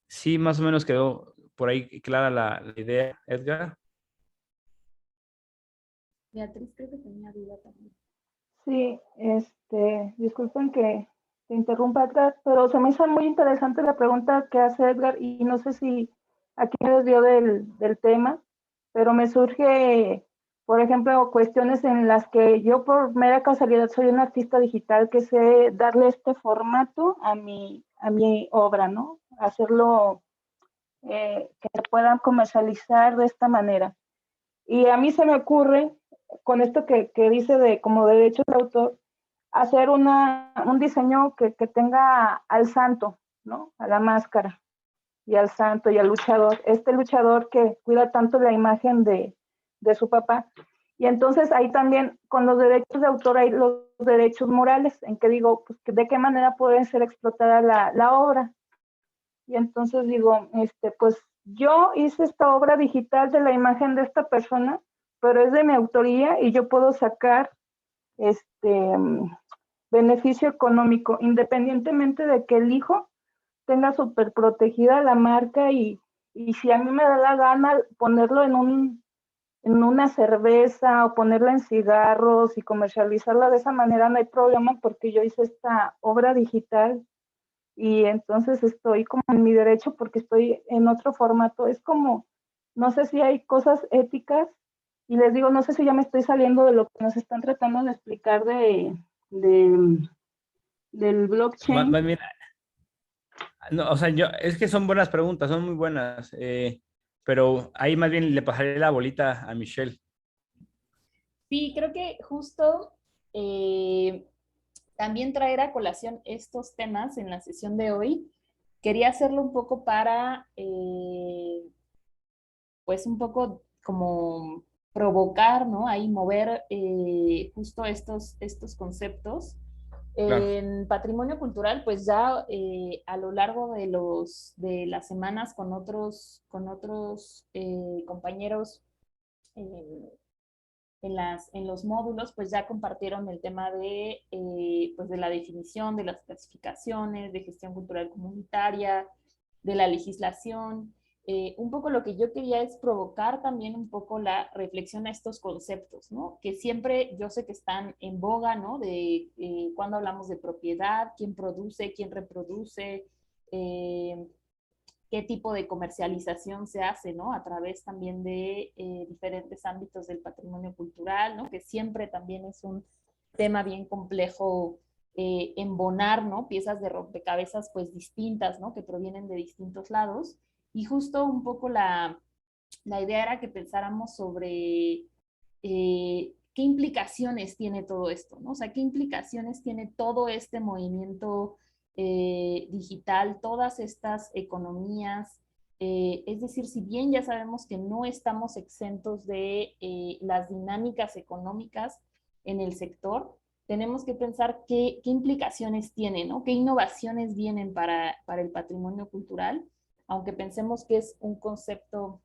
Sí, más o menos quedó por ahí clara la idea, Edgar. Beatriz creo que tenía duda también. Sí, disculpen que te interrumpa, Edgar, pero se me hizo muy interesante la pregunta que hace Edgar y no sé si aquí me desvió del tema, pero me surge, por ejemplo, cuestiones en las que yo por mera casualidad soy un artista digital que sé darle este formato a mi obra, ¿no? Hacerlo que se puedan comercializar de esta manera. Y a mí se me ocurre, con esto que dice de como derechos de autor, hacer un diseño que tenga al santo, ¿no? A la máscara y al santo y al luchador. Este luchador que cuida tanto la imagen de su papá. Y entonces ahí también con los derechos de autor hay los derechos morales, en que digo, pues, de qué manera puede ser explotada la obra. Y entonces digo, pues yo hice esta obra digital de la imagen de esta persona, pero es de mi autoría y yo puedo sacar este beneficio económico, independientemente de que el hijo tenga súper protegida la marca y si a mí me da la gana ponerlo en una cerveza o ponerla en cigarros y comercializarla de esa manera, no hay problema porque yo hice esta obra digital y entonces estoy como en mi derecho porque estoy en otro formato. Es como, no sé si hay cosas éticas y les digo, no sé si ya me estoy saliendo de lo que nos están tratando de explicar de del blockchain. Mira, no, o sea, es que son buenas preguntas, son muy buenas, pero ahí más bien le pasaré la bolita a Michelle. Sí, creo que justo también traer a colación estos temas en la sesión de hoy. Quería hacerlo un poco para, pues un poco como provocar, ¿no? Ahí mover justo estos conceptos. Claro. En patrimonio cultural, pues ya a lo largo de las semanas con otros compañeros eh, en los módulos, pues ya compartieron el tema pues de la definición, de las clasificaciones, de gestión cultural comunitaria, de la legislación. Un poco lo que yo quería es provocar también un poco la reflexión a estos conceptos, ¿no? Que siempre yo sé que están en boga, ¿no? De cuando hablamos de propiedad, quién produce, quién reproduce, qué tipo de comercialización se hace, ¿no? A través también de diferentes ámbitos del patrimonio cultural, ¿no? Que siempre también es un tema bien complejo embonar, ¿no? Piezas de rompecabezas pues distintas, ¿no? Que provienen de distintos lados. Y justo un poco la idea era que pensáramos sobre qué implicaciones tiene todo esto, ¿no? O sea, qué implicaciones tiene todo este movimiento digital, todas estas economías. Es decir, si bien ya sabemos que no estamos exentos de las dinámicas económicas en el sector, tenemos que pensar qué implicaciones tiene, ¿no? Qué innovaciones vienen para el patrimonio cultural, aunque pensemos que es un concepto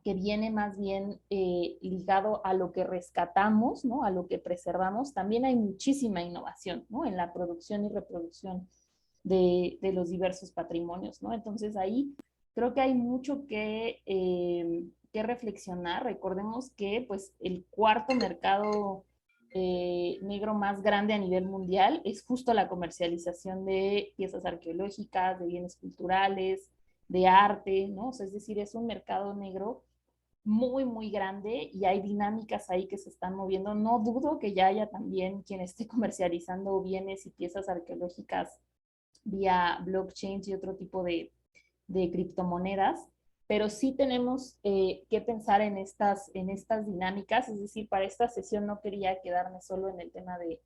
que viene más bien ligado a lo que rescatamos, ¿no? A lo que preservamos, también hay muchísima innovación, ¿no? En la producción y reproducción de los diversos patrimonios, ¿no? Entonces ahí creo que hay mucho que reflexionar. Recordemos que pues el cuarto mercado negro más grande a nivel mundial es justo la comercialización de piezas arqueológicas, de bienes culturales, de arte, ¿no? O sea, es decir, es un mercado negro muy, muy grande y hay dinámicas ahí que se están moviendo. No dudo que ya haya también quien esté comercializando bienes y piezas arqueológicas vía blockchain y otro tipo de criptomonedas, pero sí tenemos que pensar en estas dinámicas, es decir, para esta sesión no quería quedarme solo en el tema de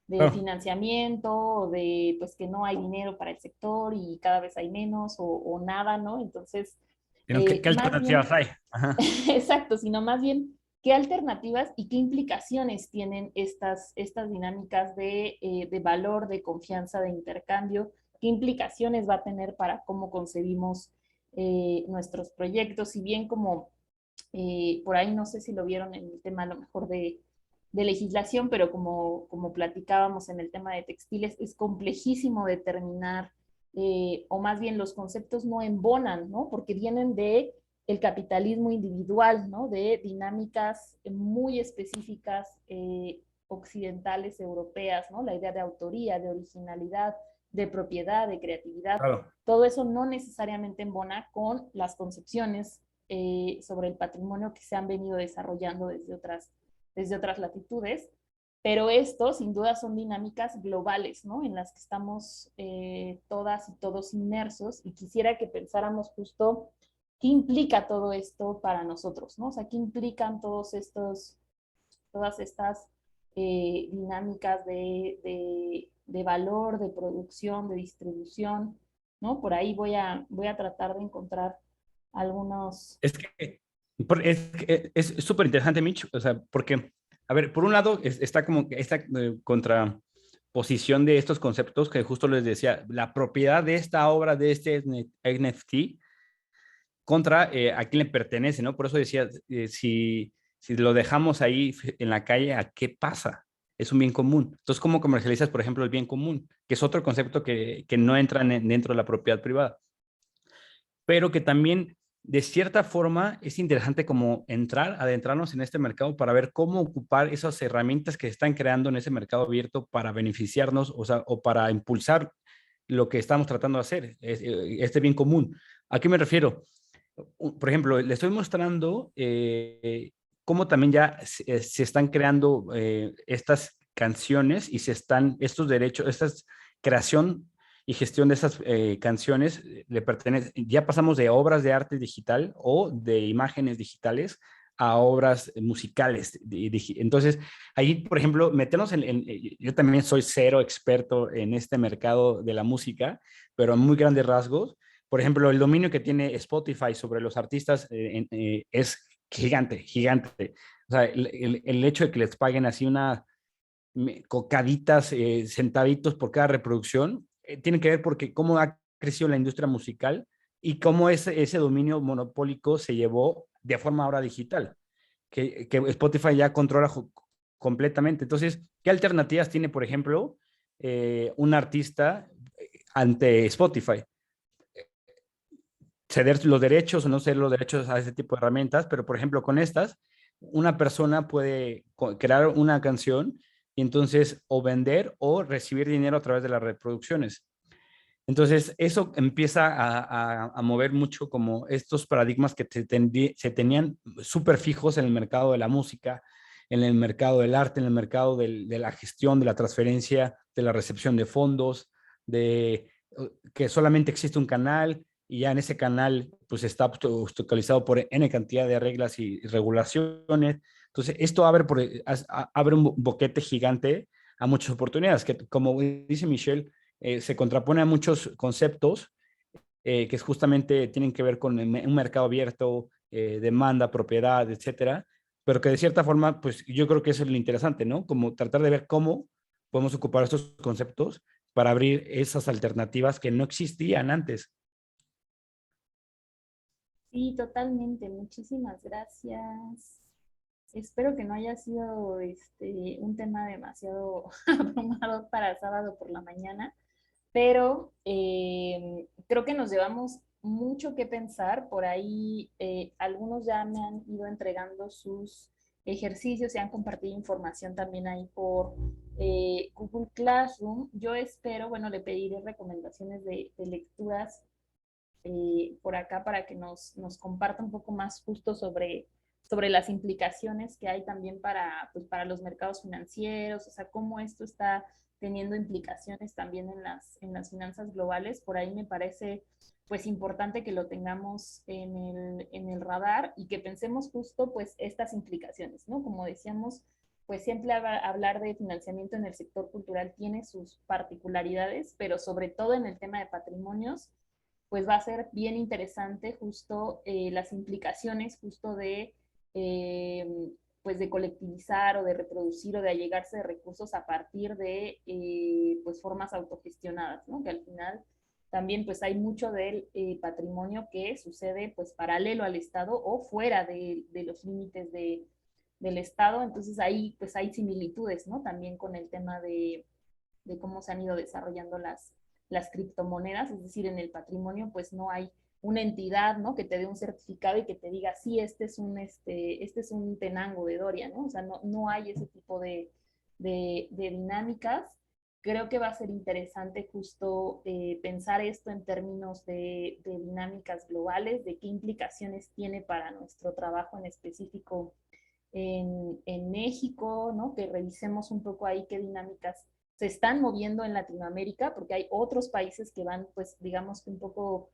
Claro. financiamiento o de pues que no hay dinero para el sector y cada vez hay menos o nada, ¿no? Entonces, Sino, ¿qué más bien, alternativas hay? Ajá. exacto, sino más bien qué alternativas y qué implicaciones tienen estas dinámicas de valor, de confianza, de intercambio, qué implicaciones va a tener para cómo concebimos nuestros proyectos, si bien como por ahí no sé si lo vieron en el tema a lo mejor de legislación, pero como platicábamos en el tema de textiles, es complejísimo determinar, o más bien los conceptos no embonan, ¿no? Porque vienen de el capitalismo individual, ¿no? De dinámicas muy específicas occidentales, europeas, ¿no? La idea de autoría, de originalidad, de propiedad, de creatividad, Claro. todo eso no necesariamente embona con las concepciones sobre el patrimonio que se han venido desarrollando desde otras latitudes, pero esto sin duda son dinámicas globales, ¿no? En las que estamos todas y todos inmersos y quisiera que pensáramos justo qué implica todo esto para nosotros, ¿no? O sea, qué implican todas estas dinámicas de valor, de producción, de distribución, ¿no? Por ahí voy a tratar de encontrar algunos. Es que es súper interesante, Mitch, o sea, porque, a ver, por un lado está como esta contraposición de estos conceptos que justo les decía, la propiedad de esta obra, de este NFT, contra a quién le pertenece, ¿no? Por eso decía, si lo dejamos ahí en la calle, ¿a qué pasa? Es un bien común. Entonces, ¿cómo comercializas, por ejemplo, el bien común? Que es otro concepto que no entra dentro de la propiedad privada, pero que también de cierta forma es interesante como adentrarnos en este mercado para ver cómo ocupar esas herramientas que se están creando en ese mercado abierto para beneficiarnos, o sea, o para impulsar lo que estamos tratando de hacer, este bien común. ¿A qué me refiero? Por ejemplo, le estoy mostrando cómo también ya se están creando estas canciones y estos derechos, esta creación y gestión de esas canciones le pertenece, ya pasamos de obras de arte digital o de imágenes digitales a obras musicales. Entonces, ahí, por ejemplo, meternos yo también soy cero experto en este mercado de la música, pero a muy grandes rasgos, por ejemplo, el dominio que tiene Spotify sobre los artistas es gigante, gigante. O sea, el hecho de que les paguen así una cocaditas, centavitos por cada reproducción, tiene que ver porque cómo ha crecido la industria musical y cómo ese dominio monopólico se llevó de forma ahora digital, que Spotify ya controla completamente. Entonces, ¿qué alternativas tiene, por ejemplo, un artista ante Spotify? Ceder los derechos o no ceder los derechos a ese tipo de herramientas, pero por ejemplo con estas, una persona puede crear una canción y entonces o vender o recibir dinero a través de las reproducciones. Entonces eso empieza a mover mucho como estos paradigmas que se tenían súper fijos en el mercado de la música, en el mercado del arte, en el mercado de la gestión, de la transferencia, de la recepción de fondos, de que solamente existe un canal y ya en ese canal pues está obstaculizado por N cantidad de reglas y regulaciones. Entonces, esto abre un boquete gigante a muchas oportunidades, que como dice Michelle, se contrapone a muchos conceptos que justamente tienen que ver con un mercado abierto, demanda, propiedad, etcétera, pero que de cierta forma, pues yo creo que eso es lo interesante, ¿no? Como tratar de ver cómo podemos ocupar estos conceptos para abrir esas alternativas que no existían antes. Sí, totalmente. Muchísimas gracias. Espero que no haya sido un tema demasiado abrumador para sábado por la mañana, pero creo que nos llevamos mucho que pensar. Por ahí algunos ya me han ido entregando sus ejercicios y han compartido información también ahí por Google Classroom. Yo espero, bueno, le pediré recomendaciones de lecturas por acá para que nos comparta un poco más justo sobre las implicaciones que hay también pues, para los mercados financieros, o sea, cómo esto está teniendo implicaciones también en las finanzas globales. Por ahí me parece pues importante que lo tengamos en el radar y que pensemos justo pues estas implicaciones, ¿no? Como decíamos, pues siempre hablar de financiamiento en el sector cultural tiene sus particularidades, pero sobre todo en el tema de patrimonios, pues va a ser bien interesante justo las implicaciones justo pues de colectivizar o de reproducir o de allegarse de recursos a partir de pues formas autogestionadas, ¿no? Que al final también pues hay mucho del patrimonio que sucede pues paralelo al Estado o fuera de los límites del Estado. Entonces ahí pues hay similitudes, ¿no? También con el tema de cómo se han ido desarrollando las criptomonedas, es decir, en el patrimonio pues no hay una entidad, ¿no? Que te dé un certificado y que te diga, sí, este es un tenango de Doria, ¿no? O sea, no hay ese tipo de dinámicas. Creo que va a ser interesante justo pensar esto en términos de dinámicas globales, de qué implicaciones tiene para nuestro trabajo en específico en México, ¿no? Que revisemos un poco ahí qué dinámicas se están moviendo en Latinoamérica, porque hay otros países que van, pues, digamos que un poco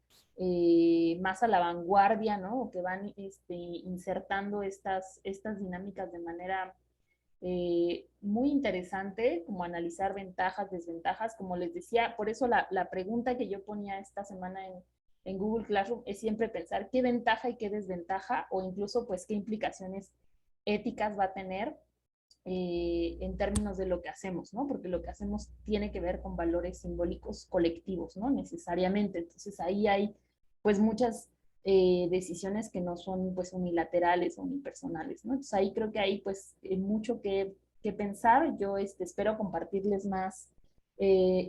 más a la vanguardia, ¿no? O que van insertando estas dinámicas de manera muy interesante, como analizar ventajas, desventajas, como les decía. Por eso la pregunta que yo ponía esta semana en Google Classroom es siempre pensar qué ventaja y qué desventaja, o incluso, pues, qué implicaciones éticas va a tener en términos de lo que hacemos, ¿no? Porque lo que hacemos tiene que ver con valores simbólicos colectivos, ¿no? Necesariamente. Entonces ahí hay pues muchas decisiones que no son pues unilaterales o unipersonales, ¿no? Entonces ahí creo que hay pues mucho que pensar. Yo espero compartirles más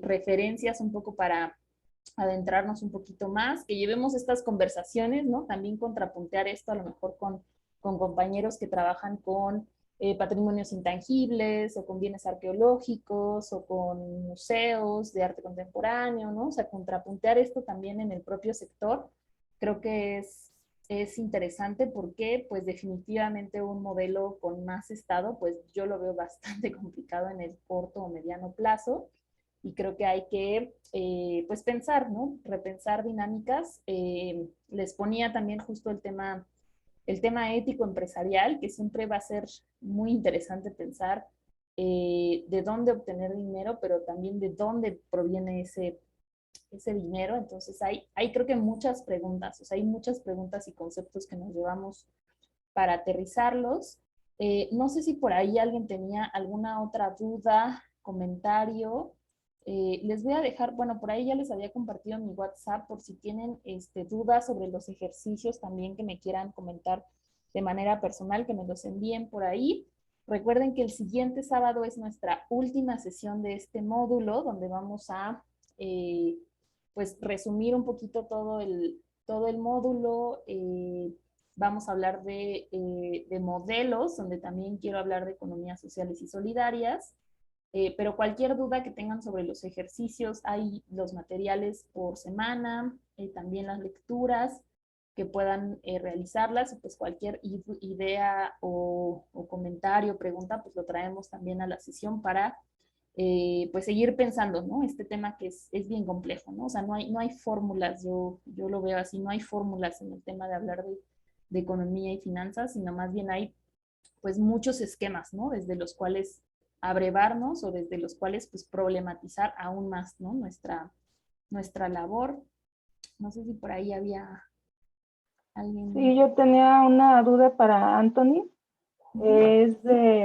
referencias un poco para adentrarnos un poquito más, que llevemos estas conversaciones, ¿no? También contrapuntear esto a lo mejor con compañeros que trabajan con patrimonios intangibles o con bienes arqueológicos o con museos de arte contemporáneo, ¿no? O sea, contrapuntear esto también en el propio sector, creo que es interesante porque pues definitivamente un modelo con más Estado, pues yo lo veo bastante complicado en el corto o mediano plazo y creo que hay que pues pensar, ¿no? Repensar dinámicas. Les ponía también justo el tema ético empresarial, que siempre va a ser muy interesante pensar de dónde obtener dinero, pero también de dónde proviene ese dinero. Entonces hay creo que muchas preguntas, o sea, hay muchas preguntas y conceptos que nos llevamos para aterrizarlos. No sé si por ahí alguien tenía alguna otra duda, comentario. Les voy a dejar, bueno, por ahí ya les había compartido mi WhatsApp por si tienen dudas sobre los ejercicios también que me quieran comentar de manera personal, que me los envíen por ahí. Recuerden que el siguiente sábado es nuestra última sesión de este módulo, donde vamos a pues resumir un poquito todo el módulo. Vamos a hablar de modelos, donde también quiero hablar de economías sociales y solidarias. Pero cualquier duda que tengan sobre los ejercicios, hay los materiales por semana, también las lecturas que puedan realizarlas, y pues cualquier idea o comentario, pregunta, pues lo traemos también a la sesión para pues seguir pensando, ¿no? Este tema que es bien complejo, ¿no? O sea, no hay fórmulas, yo lo veo así, no hay fórmulas en el tema de hablar de economía y finanzas, sino más bien hay pues muchos esquemas, ¿no? Desde los cuales abrevarnos o desde los cuales pues problematizar aún más, ¿no? Nuestra labor. No sé si por ahí había alguien. Sí, yo tenía una duda para Anthony. Es de